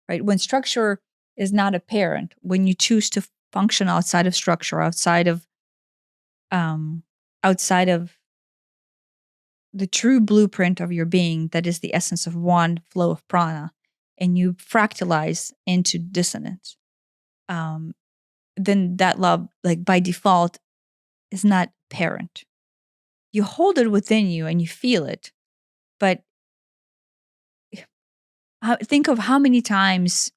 right? When structure is not apparent, when you choose to function outside of structure, um, outside of the true blueprint of your being, that is the essence of one flow of prana, and you fractalize into dissonance, um, then that love, like by default, is not apparent. You hold it within you and you feel it, but think of how many times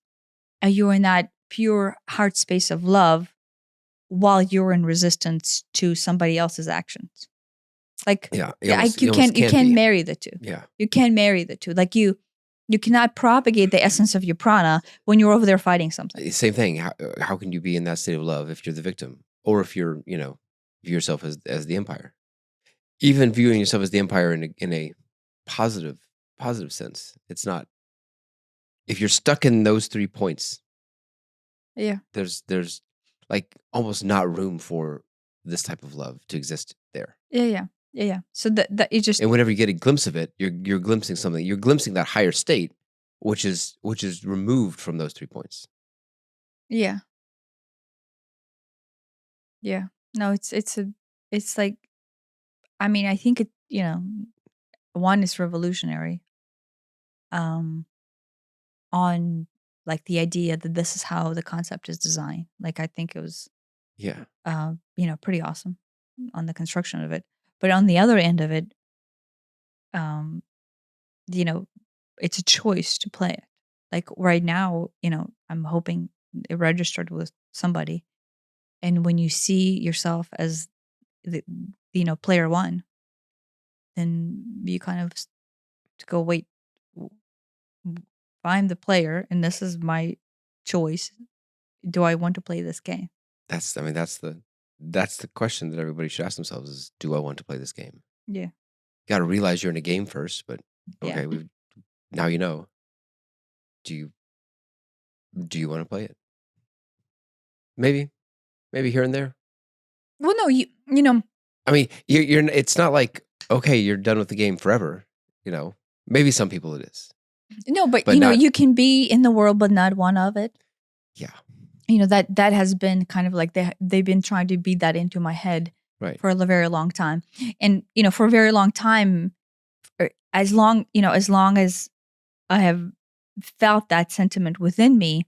you're in that pure heart space of love while you're in resistance to somebody else's actions. Like, yeah, you almost can't be. marry the two. Yeah. You can't marry the two. Like you cannot propagate the essence of your prana when you're over there fighting something. Same thing. How can you be in that state of love if you're the victim, or if you're view yourself as the empire? Even viewing yourself as the empire in a positive sense, it's not. If you're stuck in those 3 points, Yeah. there's like almost not room for this type of love to exist there. Yeah. So that you just, And whenever you get a glimpse of it, you're glimpsing something. You're glimpsing that higher state, which is removed from those 3 points. yeah. Yeah. No, it's like, I mean, I think one is revolutionary, um on like the idea that this is how the concept is designed. Like I think it was Yeah. pretty awesome on the construction of it. But on the other end of it, um, you know, it's a choice to play it. Like right now, I'm hoping it registered with somebody. And when you see yourself as the player one, then you kind of to go, wait, w- I'm the player and this is my choice. Do I want to play this game? That's the question that everybody should ask themselves is, do I want to play this game? Yeah. You got to realize you're in a game first, but Yeah. okay, now do you want to play it? Maybe here and there. Well, no, you know. I mean, you're. It's not like, okay, you're done with the game forever. Maybe some people it is, No, but but not. you can be in the world but not one of it. Yeah. That has been kind of like they've been trying to beat that into my head Right. for a very long time. And for a very long time, as long as I have felt that sentiment within me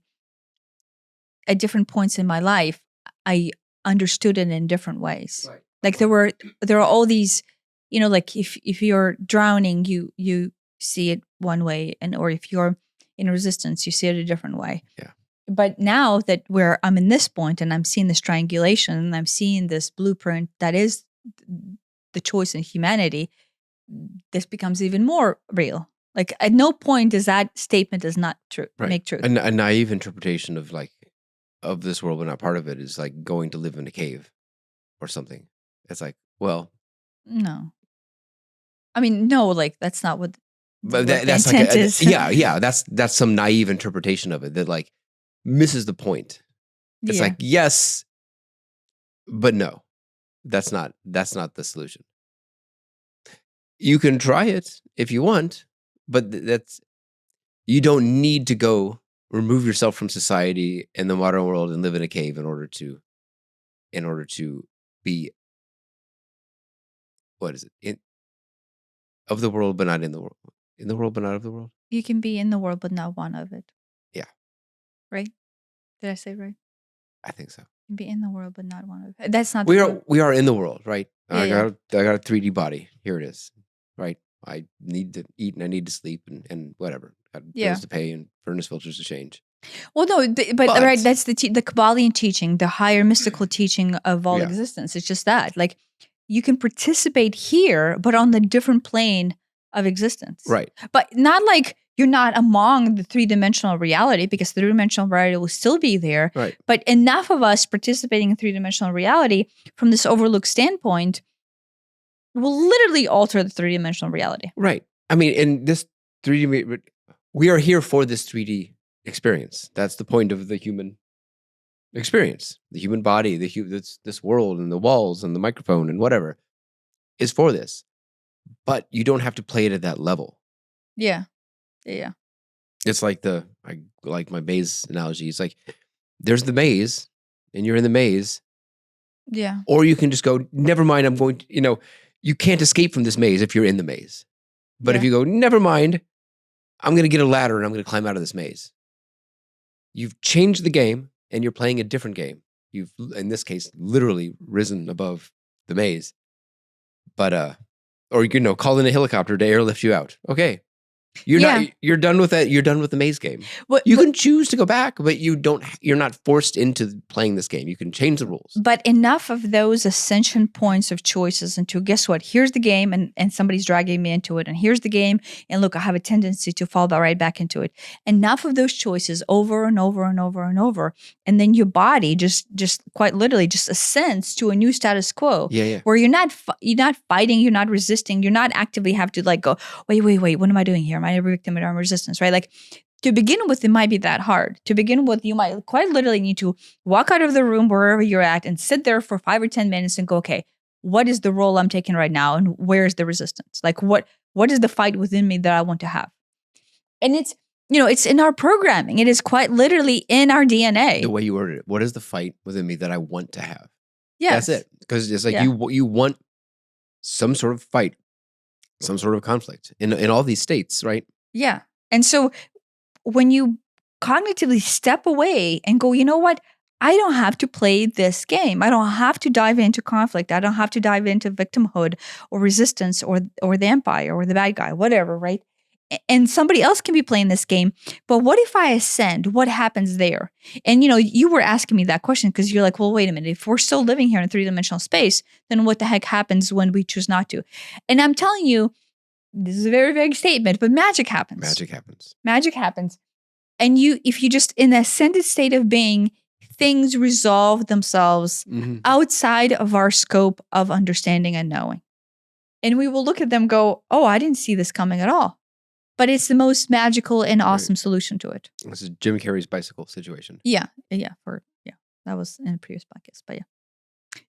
at different points in my life, I understood it in different ways. Right. Like there are all these, like if you're drowning, you see it one way, or if you're in resistance, you see it a different way. Yeah. But now that I'm in this point and I'm seeing this triangulation and I'm seeing this blueprint that is the choice in humanity, this becomes even more real. Like at no point does that statement is not true. Right. Make truth. A naive interpretation of this world, but not part of it, is like going to live in a cave or something. It's like, well, No. I mean, no, like that's not what but what the that's like intent is. yeah. That's some naive interpretation of it that like misses the point. It's Yeah. like, yes, but no, that's not the solution. You can try it if you want, but you don't need to go remove yourself from society in the modern world and live in a cave in order to be, what is it, of the world but not in the world, in the world but not of the world. You can be in the world but not one of it. Yeah. Right? Did I say right? I think so. You can be in the world but not one of it. That's not We the are in the world, right? Yeah, I got a 3D body. Here it is, right? I need to eat and I need to sleep and whatever. Got bills to pay and furnace filters to change. Well, no, but right, that's the Kabbalion teaching, the higher mystical teaching of all existence. It's just that, like, you can participate here, but on the different plane of existence, Right? But not like you're not among the 3-dimensional reality, because the 3-dimensional reality will still be there, Right? But enough of us participating in 3-dimensional reality from this overlooked standpoint will literally alter the 3-dimensional reality. Right. I mean, in this 3D, we are here for this 3D experience. That's the point of the human experience. The human body, this world and the walls and the microphone and whatever is for this. But you don't have to play it at that level. Yeah. Yeah. It's like I like my maze analogy. It's like there's the maze and you're in the maze. Yeah. Or you can just go, never mind, I'm going to, you can't escape from this maze if you're in the maze. But if you go, never mind, I'm going to get a ladder and I'm going to climb out of this maze. You've changed the game and you're playing a different game. You've, in this case, literally risen above the maze. But, or, call in a helicopter to airlift you out. Okay. You're done with that. You're done with the maze game. You can choose to go back, but you're not forced into playing this game. You can change the rules. But enough of those ascension points of choices into, guess what? Here's the game and somebody's dragging me into it. And here's the game. And look, I have a tendency to fall right back into it. Enough of those choices over and over and over and over. And then your body just quite literally just ascends to a new status quo. Yeah. Where you're not fighting, you're not resisting, you're not actively have to like go, wait, what am I doing here? Am I a victim or resistance, right? Like to begin with, it might be that hard. To begin with, you might quite literally need to walk out of the room wherever you're at and sit there for 5 or 10 minutes and go, okay, what is the role I'm taking right now? And where is the resistance? Like what is the fight within me that I want to have? And it's, it's in our programming. It is quite literally in our DNA. The way you worded it. What is the fight within me that I want to have? Yes. That's it. Because it's like you want some sort of fight, some sort of conflict in all these states, right? Yeah. And so when you cognitively step away and go, you know what? I don't have to play this game. I don't have to dive into conflict. I don't have to dive into victimhood or resistance or the empire or the bad guy, whatever, right? And somebody else can be playing this game. But what if I ascend? What happens there? And, you were asking me that question because you're like, well, wait a minute. If we're still living here in 3-dimensional space, then what the heck happens when we choose not to? And I'm telling you, this is a very vague statement, but magic happens. Magic happens. And if you just in the ascended state of being, things resolve themselves outside of our scope of understanding and knowing. And we will look at them and go, oh, I didn't see this coming at all. But it's the most magical and awesome solution to it. This is Jim Carrey's bicycle situation. Yeah. That was in a previous podcast, but yeah.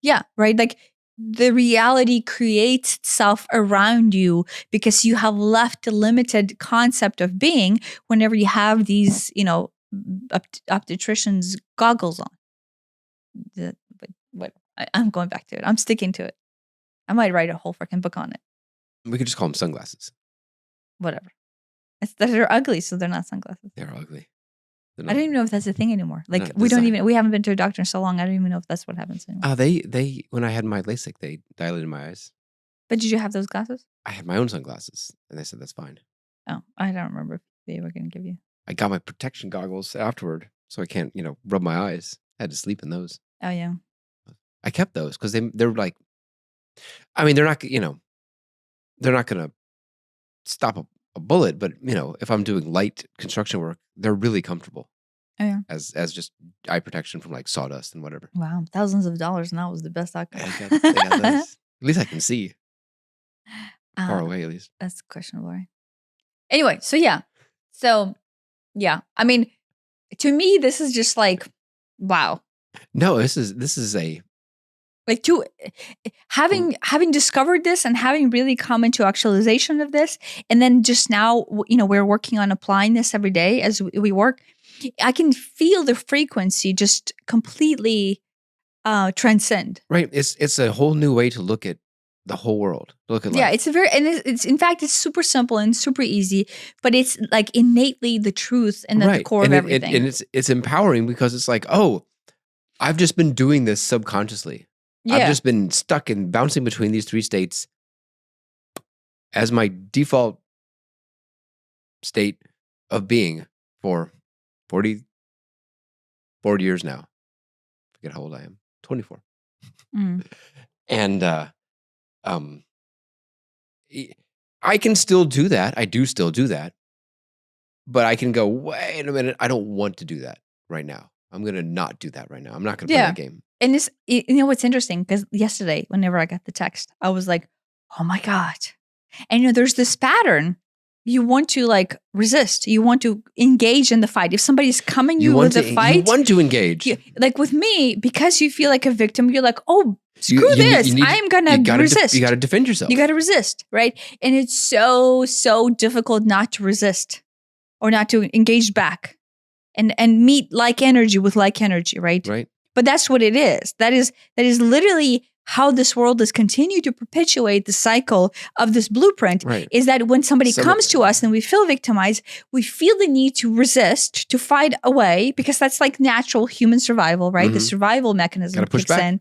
Yeah, right? Like the reality creates itself around you because you have left the limited concept of being whenever you have these, obstetrician's goggles on. But I'm going back to it. I'm sticking to it. I might write a whole freaking book on it. We could just call them sunglasses. Whatever. They're ugly, so they're not sunglasses. They're ugly. I don't even know if that's a thing anymore. Like we haven't been to a doctor in so long. I don't even know if that's what happens anymore. They when I had my LASIK, they dilated my eyes. But did you have those glasses? I had my own sunglasses, and they said that's fine. Oh, I don't remember if they were going to give you. I got my protection goggles afterward, so I can't, rub my eyes. I had to sleep in those. Oh yeah. I kept those because they're like, I mean, they're not, they're not going to stop a bullet, but if I'm doing light construction work, they're really comfortable. Oh yeah. As just eye protection from like sawdust and whatever. Wow, thousands of dollars, and that was the best outcome. They got those. At least I can see far away. At least that's questionable, right? Anyway, so yeah, I mean, to me, this is just like, wow. No, this is a like to having discovered this and having really come into actualization of this, and then just now, we're working on applying this every day as we work. I can feel the frequency just completely transcend. Right. It's a whole new way to look at the whole world. Look at life. Yeah, it's in fact it's super simple and super easy, but it's like innately the truth and at the core of everything. And it's empowering because it's like, oh, I've just been doing this subconsciously. Yeah. I've just been stuck and bouncing between these three states as my default state of being for 40 years now. I forget how old I am. 24. Mm. And I can still do that. I do still do that. But I can go, wait a minute, I don't want to do that right now. I'm going to not do that right now. I'm not going to play that game. And this, what's interesting, because yesterday, whenever I got the text, I was like, oh my God. And there's this pattern. You want to like resist. You want to engage in the fight. If somebody's coming you with a fight. You want to engage. Like with me, because you feel like a victim, you're like, oh, screw this. I'm going to resist. You got to defend yourself. You got to resist, right? And it's so, so difficult not to resist or not to engage back and meet like energy with like energy, right? Right. But that's what it is. That is literally how this world has continued to perpetuate the cycle of this blueprint. Right. Is that when somebody comes to us and we feel victimized, we feel the need to resist, to fight away, because that's like natural human survival, right? Mm-hmm. The survival mechanism kicks in.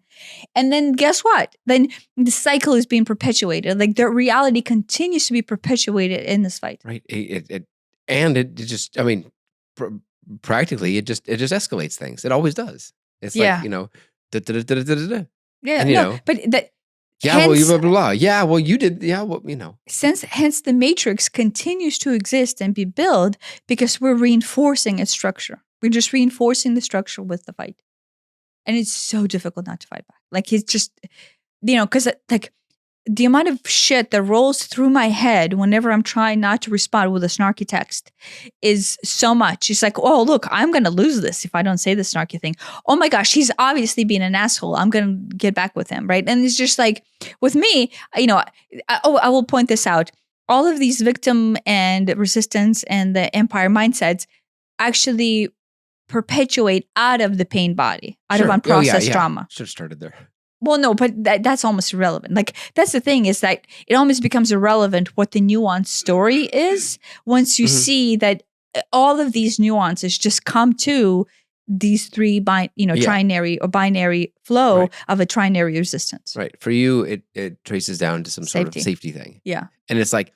And then guess what? Then the cycle is being perpetuated. Like the reality continues to be perpetuated in this fight. Right. It just, I mean, practically, it just escalates things. It always does. It's like, Yeah, and, but that. Yeah, hence, well, you blah, blah, blah. Yeah, well, you did. Yeah, well, Hence, the matrix continues to exist and be built because we're reinforcing its structure. We're just reinforcing the structure with the fight. And it's so difficult not to fight back. Like, it's just, because like the amount of shit that rolls through my head whenever I'm trying not to respond with a snarky text is so much. It's like, oh, look, I'm going to lose this if I don't say the snarky thing. Oh my gosh, he's obviously being an asshole. I'm going to get back with him, right? And it's just like, with me, I will point this out. All of these victim and resistance and the empire mindsets actually perpetuate out of the pain body, out of unprocessed trauma. Should have started there. Well, no, but that's almost irrelevant. Like, that's the thing, is that it almost becomes irrelevant what the nuanced story is once you see that all of these nuances just come to these three, trinary or binary flow of a trinary resistance. Right. For you, it traces down to some sort of safety thing. Yeah. And it's like,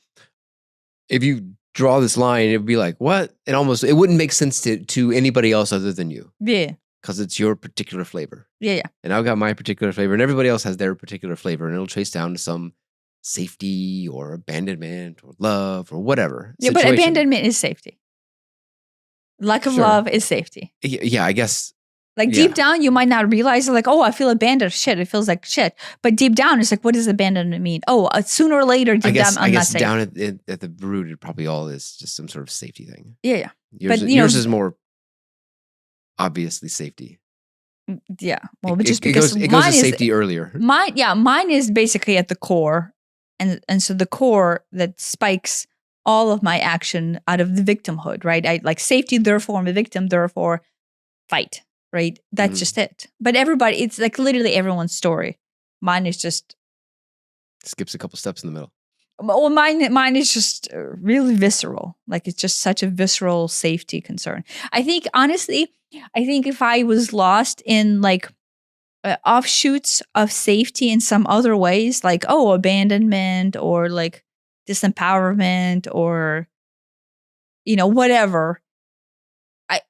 if you draw this line, it'd be like, what? It wouldn't make sense to anybody else other than you. Yeah. Because it's your particular flavor. Yeah. And I've got my particular flavor, and everybody else has their particular flavor, and it'll trace down to some safety or abandonment or love or whatever. Yeah, situation. But abandonment is safety. Lack of love is safety. Yeah, I guess. Like deep down, you might not realize, like, oh, I feel abandoned. Shit, it feels like shit. But deep down, it's like, what does abandonment mean? Oh, sooner or later, deep down, I'm not safe. Down at the root, it probably all is just some sort of safety thing. Yeah. Yours is more obviously safety. Yeah. Well, It, but just it, it because goes it goes to mine is safety earlier. mine is basically at the core, and so the core that spikes all of my action out of the victimhood, right? I like safety, therefore I'm a victim, therefore fight, right? That's Mhm. just it. But everybody, it's like literally everyone's story. Mine is just Skips a couple steps in the middle. well, mine is just really visceral. Like it's just such a visceral safety concern. I think honestly, I think if I was lost in like offshoots of safety in some other ways, like abandonment or like disempowerment or whatever,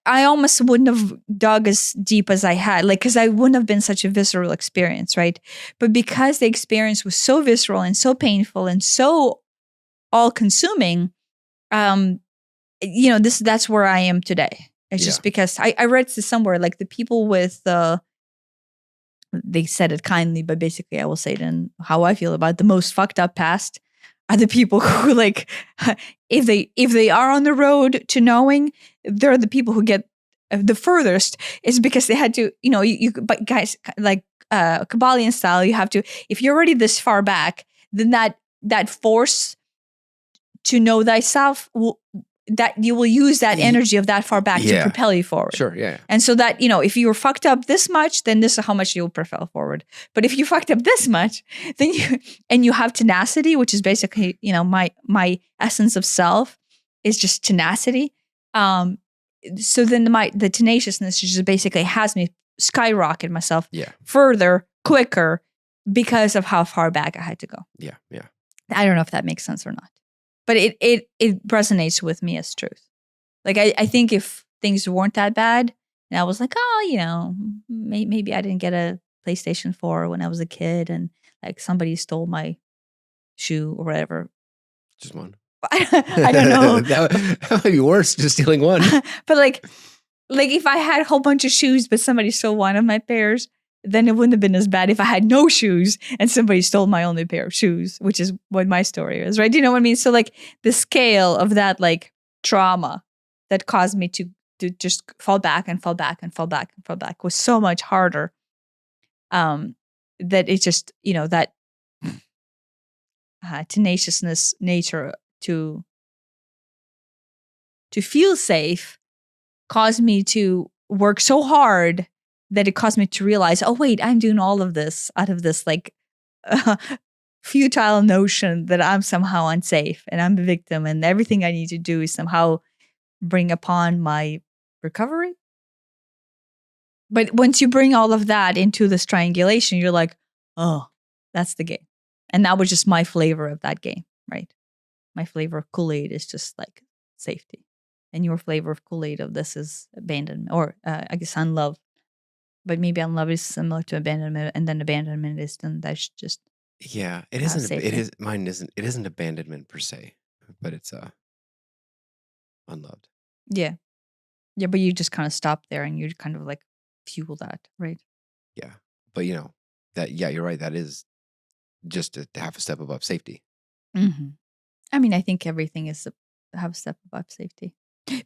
I almost wouldn't have dug as deep as I had, like, because I wouldn't have been such a visceral experience, right? But because the experience was so visceral and so painful and so all-consuming, that's where I am today. It's just because I read this somewhere, like the people with they said it kindly, but basically I will say it in how I feel about it. The most fucked up past are the people who like if they are on the road to knowing, they're the people who get the furthest is because they had to, but guys, like Kabbalion style, you have to, if you're already this far back, then that force to know thyself that you will use that energy of that far back to propel you forward. Sure, yeah. And so that, if you were fucked up this much, then this is how much you'll propel forward. But if you fucked up this much, then you have tenacity, which is basically, my essence of self is just tenacity. So then the tenaciousness just basically has me skyrocket myself further, quicker because of how far back I had to go. Yeah, yeah. I don't know if that makes sense or not. But it resonates with me as truth. Like I think if things weren't that bad, and I was like, maybe I didn't get a PlayStation 4 when I was a kid, and like somebody stole my shoe or whatever. Just one. I don't know. that might be worse, just stealing one. But like if I had a whole bunch of shoes, but somebody stole one of my pairs, then it wouldn't have been as bad if I had no shoes and somebody stole my only pair of shoes, which is what my story is, right? Do you know what I mean? So like the scale of that like trauma that caused me to just fall back and fall back and fall back and fall back was so much harder. That it's just, that tenaciousness nature to feel safe caused me to work so hard that it caused me to realize, oh wait, I'm doing all of this out of this like futile notion that I'm somehow unsafe and I'm a victim and everything I need to do is somehow bring upon my recovery. But once you bring all of that into this triangulation, you're like, oh, that's the game. And that was just my flavor of that game, right? My flavor of Kool-Aid is just like safety. And your flavor of Kool-Aid of this is abandonment, or I guess unlove. But maybe unlove is similar to abandonment, and then abandonment is then that's just it isn't. safety. It is mine. It isn't abandonment per se, but it's unloved. Yeah, but you just kind of stop there, and you kind of like fuel that, right? Yeah, but that. Yeah, you're right. That is just a half a step above safety. Mm-hmm. I mean, I think everything is a half step above safety.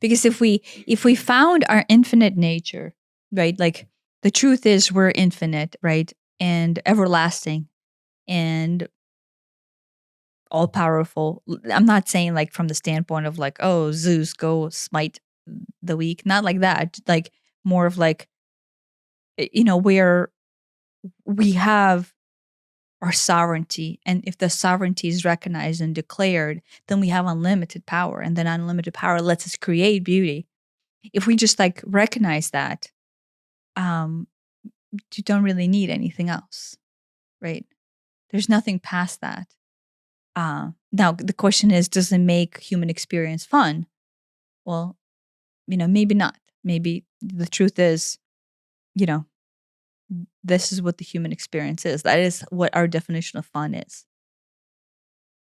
Because if we found our infinite nature, right? Like the truth is we're infinite, right? And everlasting and all powerful. I'm not saying like from the standpoint of like, oh, Zeus, go smite the weak. Not like that. Like more of like, where we have our sovereignty. And if the sovereignty is recognized and declared, then we have unlimited power. And then unlimited power lets us create beauty. If we just like recognize that, you don't really need anything else, right? There's nothing past that. Now the question is, does it make human experience fun? Well, maybe not. Maybe the truth is, this is what the human experience is. That is what our definition of fun is.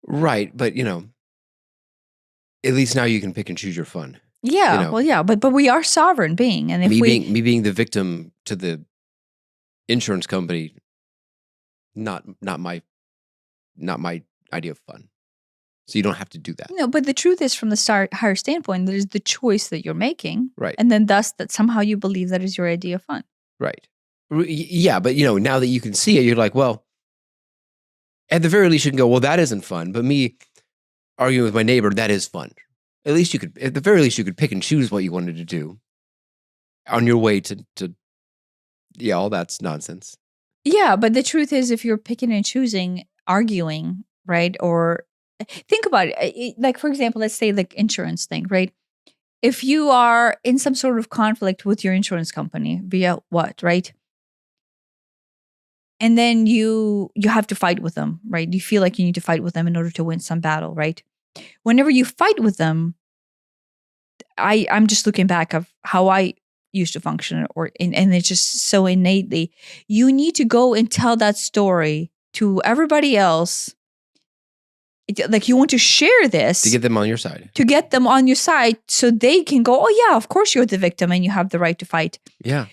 Right, but at least now you can pick and choose your fun. Yeah, well, yeah, but we are sovereign being, and if me being the victim to the insurance company, not my idea of fun. So you don't have to do that. No, but the truth is, from the higher standpoint, there's the choice that you're making, right? And then thus that somehow you believe that is your idea of fun, right? Yeah, but now that you can see it, you're like, well, at the very least, you can go, well, that isn't fun. But me arguing with my neighbor, that is fun. At the very least, you could pick and choose what you wanted to do on your way to yeah, all that's nonsense. Yeah, but the truth is, if you're picking and choosing, arguing, right? Or think about it. Like, for example, let's say the insurance thing, right? If you are in some sort of conflict with your insurance company via what, right? And then you have to fight with them, right? You feel like you need to fight with them in order to win some battle, right? Whenever you fight with them, I'm just looking back of how I used to function, and it's just so innately. You need to go and tell that story to everybody else. Like you want to share this to get them on your side. To get them on your side so they can go, oh yeah, of course you're the victim and you have the right to fight. Yeah.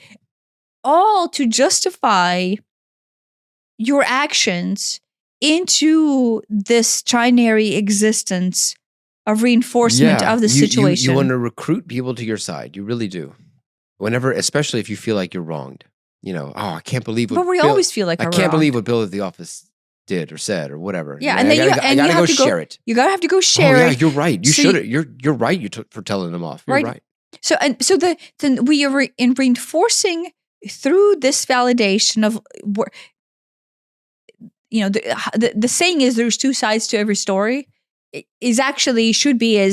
All to justify your actions into this trinary existence of reinforcement of the situation. You want to recruit people to your side. You really do. Whenever, especially if you feel like you're wronged. I can't believe what But we always feel like I can't believe what Bill at the office did or said or whatever. Yeah, and then I gotta go share it. You gotta have to go share it. Yeah, you're right. You should. You're right. For telling them off. You're right. So then we are in reinforcing through this validation of, the saying is there's two sides to every story. Should be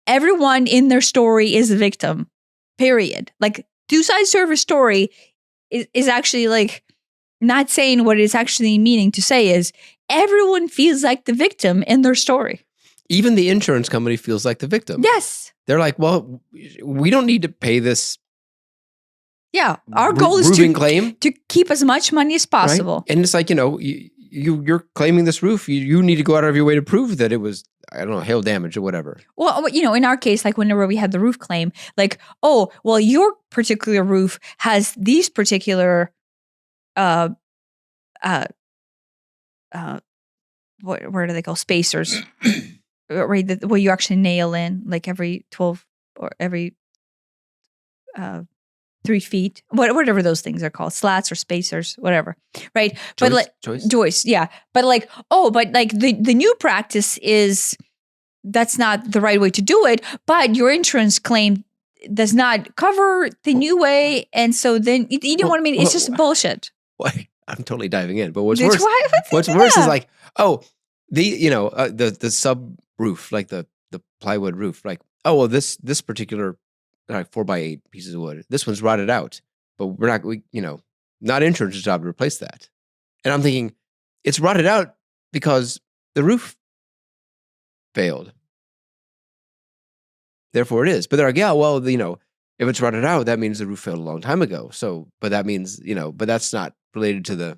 everyone in their story is a victim. Period. Like two sides to every story is actually like not saying what it's actually meaning to say is everyone feels like the victim in their story. Even the insurance company feels like the victim. Yes. They're like, well, we don't need to pay this. Yeah. Our goal is to keep as much money as possible. Right? And it's like, you're claiming this roof. You need to go out of your way to prove that it was, I don't know, hail damage or whatever. Well, in our case, like whenever we had the roof claim, like, oh, well, your particular roof has these particular, what do they call spacers, right? Where you actually nail in like every 12 or every 3 feet, whatever those things are called, slats or spacers, whatever, right? Joist, yeah. But the new practice is that's not the right way to do it, but your insurance claim does not cover the new way, and so then you know what I mean? It's just bullshit. Why? I'm totally diving in, but what's worse? What's worse is like, the sub roof, like the plywood roof, like, oh well, this particular like 4x8 pieces of wood, this one's rotted out, but not insurance's job to replace that. And I'm thinking, it's rotted out because the roof failed. Therefore it is. But they're like, yeah, well, if it's rotted out, that means the roof failed a long time ago. So, but that means, but that's not related to the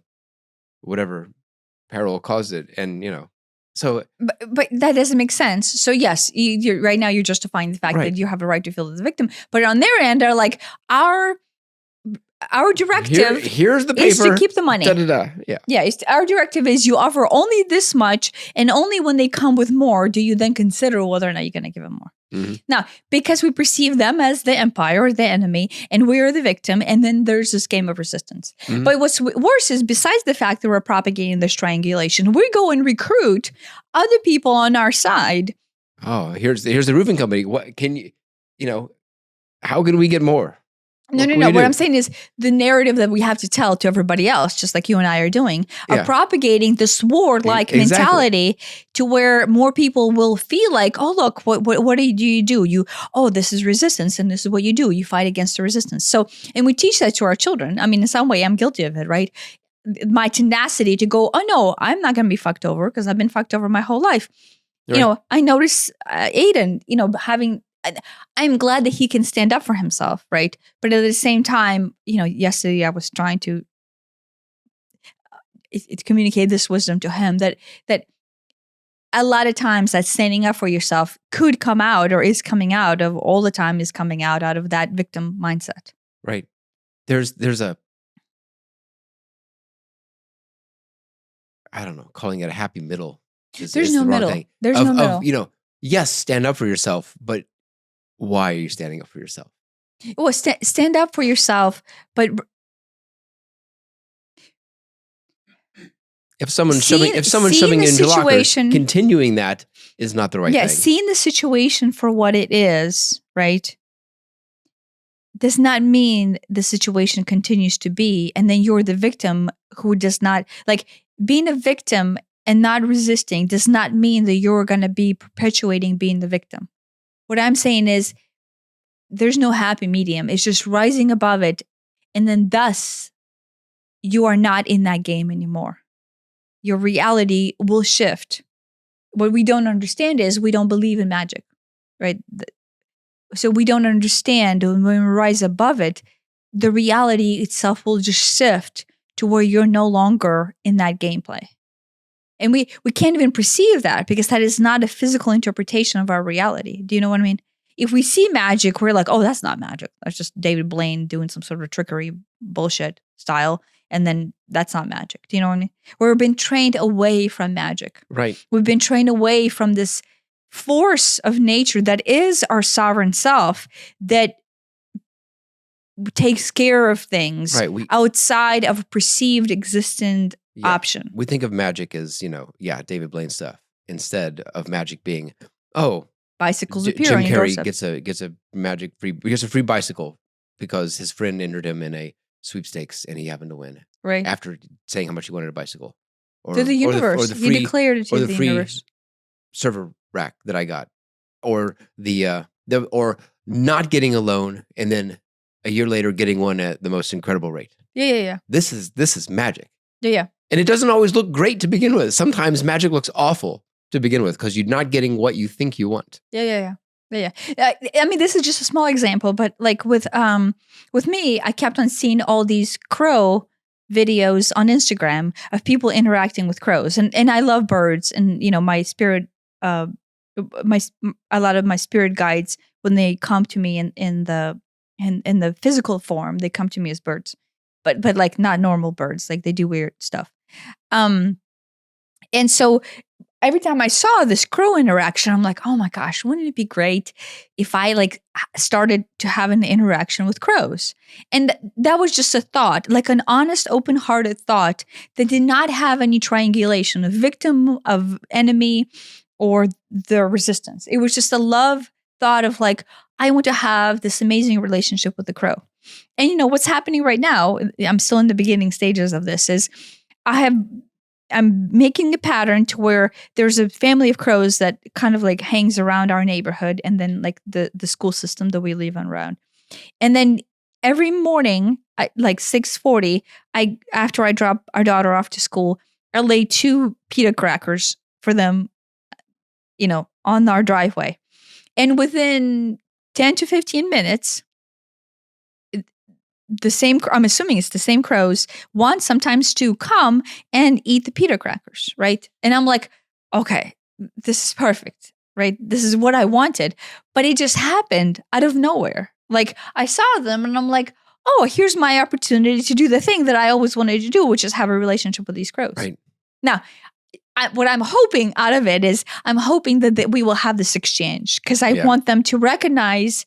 whatever peril caused it. And, so. But that doesn't make sense. So yes, right now you're justifying the fact that you have a right to feel as a victim. But on their end, they're like, our directive here's the paper, is to keep the money. Yeah. Yeah. Our directive is you offer only this much, and only when they come with more do you then consider whether or not you're going to give them more. Mm-hmm. Now, because we perceive them as the empire or the enemy, and we're the victim, and then there's this game of resistance. Mm-hmm. But what's worse is, besides the fact that we're propagating this triangulation, we go and recruit other people on our side. Oh, here's the roofing company. What can how can we get more? No. What I'm saying is the narrative that we have to tell to everybody else, just like you and I are doing, are propagating the sword-like mentality to where more people will feel like, oh, look, what do you do? This is resistance, and this is what you do. You fight against the resistance. So, and we teach that to our children. I mean, in some way, I'm guilty of it, right? My tenacity to go, oh, no, I'm not going to be fucked over because I've been fucked over my whole life. Right. I notice Aiden, having... I'm glad that he can stand up for himself, right? But at the same time, yesterday I was trying to communicate this wisdom to him that a lot of times that standing up for yourself could come out, or is coming out of all the time, is coming out of that victim mindset. Right. There's a, I don't know, calling it a happy middle. There's no middle. There's no middle. Yes, stand up for yourself, but why are you standing up for yourself? Well, stand up for yourself, but If someone's seeing shoving the you into lockers, situation, continuing that is not the right thing. seeing the situation for what it is, right, does not mean the situation continues to be, and then you're the victim who does not, like, being a victim and not resisting does not mean that you're going to be perpetuating being the victim. What I'm saying is there's no happy medium. It's just rising above it, and then thus you are not in that game anymore. Your reality will shift. What we don't understand is we don't believe in magic, right? So we don't understand when we rise above it, the reality itself will just shift to where you're no longer in that gameplay. And we can't even perceive that because that is not a physical interpretation of our reality. Do you know what I mean? If we see magic, we're like, oh, that's not magic. That's just David Blaine doing some sort of trickery bullshit style. And then that's not magic. Do you know what I mean? We've been trained away from magic. Right. We've been trained away from this force of nature that is our sovereign self that takes care of things outside of a perceived existent option. We think of magic as, David Blaine stuff, instead of magic being, bicycles appear Jim on your Carrey doorstep. gets a free bicycle because his friend entered him in a sweepstakes and he happened to win. Right. After saying how much he wanted a bicycle. Or to the universe. He declared it to the universe. Server rack that I got. Or or not getting a loan and then a year later getting one at the most incredible rate. Yeah. This is magic. Yeah. And it doesn't always look great to begin with. Sometimes magic looks awful to begin with because you're not getting what you think you want. Yeah. I mean, this is just a small example, but like with me, I kept on seeing all these crow videos on Instagram of people interacting with crows, and I love birds, and my spirit, a lot of my spirit guides, when they come to me in the physical form, they come to me as birds, but like not normal birds, like they do weird stuff, and so every time I saw this crow interaction, I'm like, oh my gosh, wouldn't it be great if I like started to have an interaction with crows? And that was just a thought, like an honest, open-hearted thought that did not have any triangulation of victim, of enemy, or the resistance. It was just a love thought of like, I want to have this amazing relationship with the crow. And what's happening right now, I'm still in the beginning stages of this, is I'm making a pattern to where there's a family of crows that kind of like hangs around our neighborhood, and then like the school system that we live around. And then every morning, like 6:40, after I drop our daughter off to school, I lay 2 pita crackers for them, on our driveway. And within 10 to 15 minutes, I'm assuming it's the same crows, one, sometimes 2, come and eat the pita crackers, right? And I'm like, okay, this is perfect, right? This is what I wanted. But it just happened out of nowhere. Like I saw them and I'm like, oh, here's my opportunity to do the thing that I always wanted to do, which is have a relationship with these crows. Right. Now, what I'm hoping out of it is I'm hoping that we will have this exchange, because I want them to recognize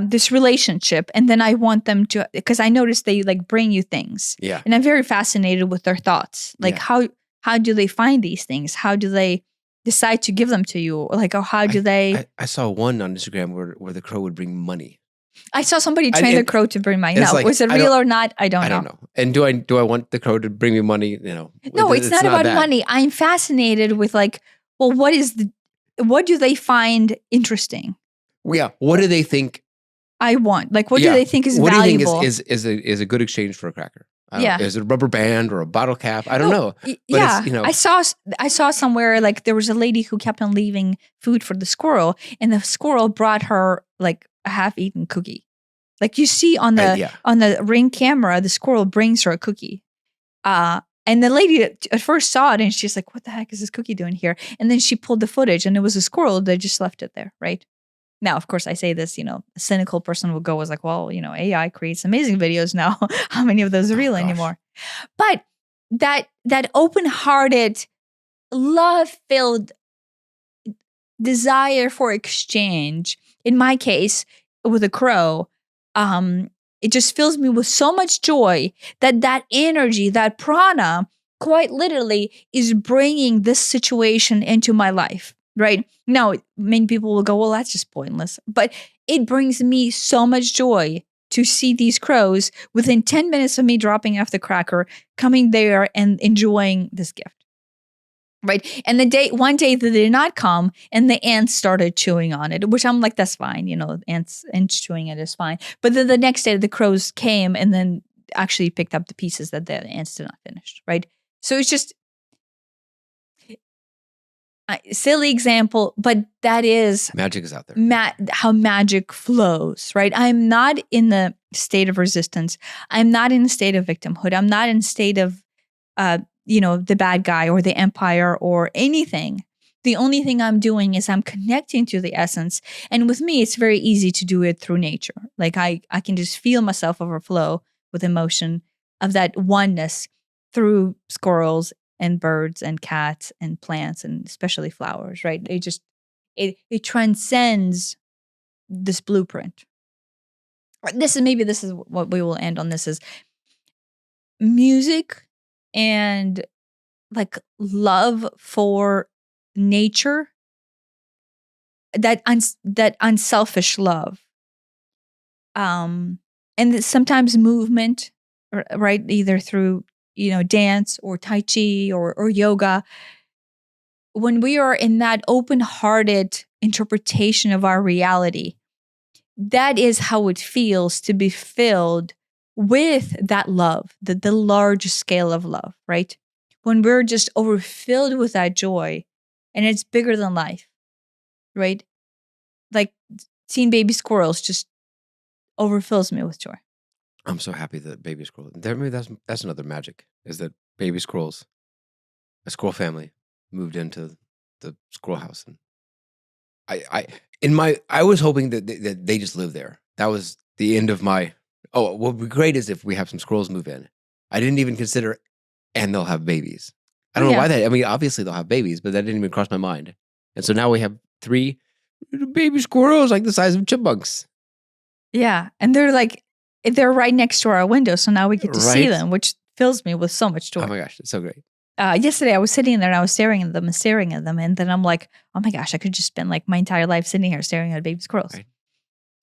this relationship, and then I want them to, because I notice they like bring you things, and I'm very fascinated with their thoughts. Like how do they find these things? How do they decide to give them to you? Like, or how do they? I saw one on Instagram where the crow would bring money. I saw somebody train the crow to bring money. Now, like, was it real or not? I don't know. And do I want the crow to bring me money? No, it's not about money. I'm fascinated with like, well, what do they find interesting? Yeah. What do they think? I want, like, what do they think is what valuable? What do you think is a good exchange for a cracker? Is it a rubber band or a bottle cap? I don't know. But it's, I saw somewhere like there was a lady who kept on leaving food for the squirrel, and the squirrel brought her like a half-eaten cookie. Like you see on the Ring camera, the squirrel brings her a cookie. And the lady at first saw it and she's like, what the heck is this cookie doing here? And then she pulled the footage and it was a squirrel that just left it there, right? Now, of course, I say this, a cynical person will go, like, well, AI creates amazing videos now. How many of those are real anymore? But that open-hearted, love-filled desire for exchange, in my case, with a crow, it just fills me with so much joy that energy, that prana quite literally is bringing this situation into my life, right? Now, many people will go, well, that's just pointless. But it brings me so much joy to see these crows within 10 minutes of me dropping off the cracker, coming there and enjoying this gift. Right. And one day they did not come and the ants started chewing on it, which I'm like, that's fine. Ants chewing it is fine. But then the next day the crows came and then actually picked up the pieces that the ants did not finish. Right. So it's just a silly example, but that is magic is out there. How magic flows. Right. I'm not in the state of resistance. I'm not in the state of victimhood. I'm not in the state of, the bad guy or the empire or anything. The only thing I'm doing is I'm connecting to the essence. And with me, it's very easy to do it through nature. Like I can just feel myself overflow with emotion of that oneness through squirrels and birds and cats and plants and especially flowers, right? It transcends this blueprint. This is what we will end on. This is music and like love for nature, that unselfish love, and sometimes movement, right? Either through dance or tai chi or yoga. When we are in that open-hearted interpretation of our reality, that is how it feels to be filled with that love, the large scale of love, right? When we're just overfilled with that joy and it's bigger than life, right? Like seeing baby squirrels just overfills me with joy. I'm so happy that baby squirrel. Maybe that's another magic, is that baby squirrels, a squirrel family, moved into the squirrel house, and I was hoping that they just live there. That was the end of my. Oh, what would be great is if we have some squirrels move in. I didn't even consider, and they'll have babies. I don't know why that. I mean, obviously they'll have babies, but that didn't even cross my mind. And so now we have 3 baby squirrels, like the size of chipmunks. Yeah, and they're right next to our window, so now we get to see them, which fills me with so much joy. Oh my gosh, it's so great. Yesterday I was sitting there and I was staring at them, and then I'm like, oh my gosh, I could just spend like my entire life sitting here staring at baby squirrels. Right.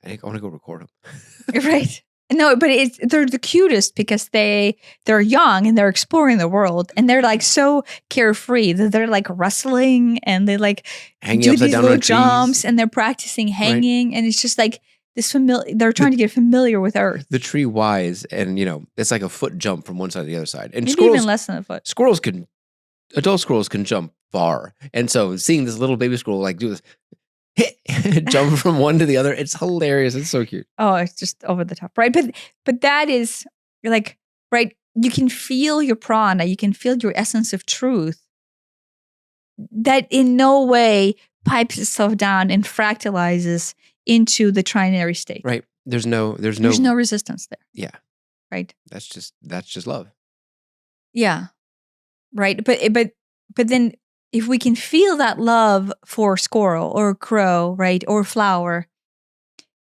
I think I want to go record them. Right. No, but they're the cutest because they're young and they're exploring the world, and they're like so carefree that they're like rustling and they like hanging do these little jumps and they're practicing hanging, and it's just like this they're trying to get familiar with Earth. The tree wise, and it's like a foot jump from one side to the other side, and maybe even less than a foot. Adult squirrels can jump far, and so seeing this little baby squirrel like do this. Jump from one to the other. It's hilarious. It's so cute. Oh, it's just over the top, right? But that is like, right? You can feel your prana. You can feel your essence of truth that in no way pipes itself down and fractalizes into the trinary state. Right. There's no resistance there. Yeah. Right. That's just love. Yeah. Right. But then, if we can feel that love for squirrel or crow, right, or flower,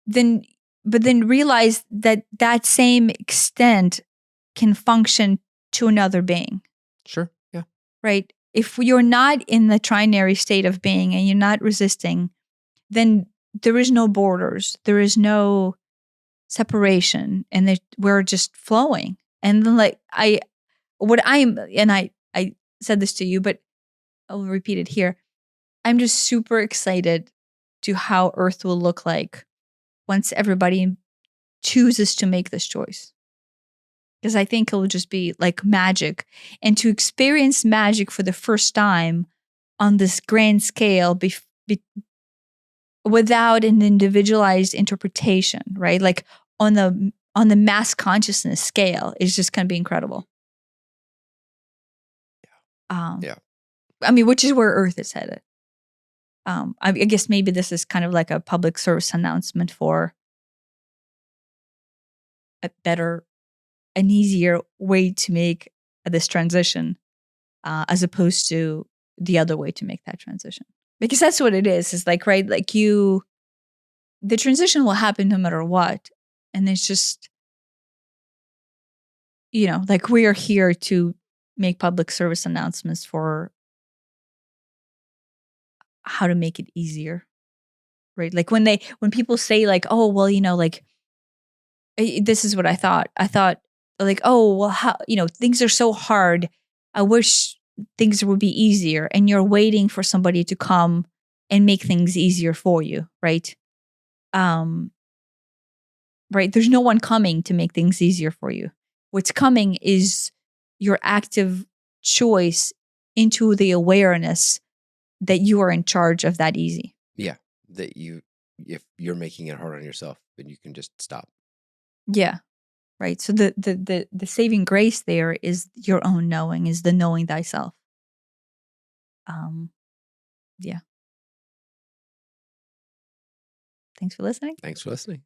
then realize that same extent can function to another being. Sure, yeah. Right? If you're not in the trinary state of being and you're not resisting, then there is no borders, there is no separation, and we're just flowing. And then I said this to you, but I'll repeat it here. I'm just super excited to how Earth will look like once everybody chooses to make this choice. Because I think it will just be like magic. And to experience magic for the first time on this grand scale without an individualized interpretation, right? Like on the mass consciousness scale is just going to be incredible. Yeah. I mean, which is where Earth is headed. I guess maybe this is kind of like a public service announcement for an easier way to make this transition, as opposed to the other way to make that transition. Because that's what it is like, right? Like the transition will happen no matter what. And it's just, like we are here to make public service announcements for how to make it easier, right? Like when people say like, oh, well, like this is what I thought. I thought like, oh, well, how, things are so hard. I wish things would be easier. And you're waiting for somebody to come and make things easier for you, right? Right. There's no one coming to make things easier for you. What's coming is your active choice into the awareness that you are in charge of that easy. Yeah. That if you're making it hard on yourself, then you can just stop. Yeah. Right. So the saving grace there is your own knowing, is the knowing thyself. Yeah. Thanks for listening. Thanks for listening.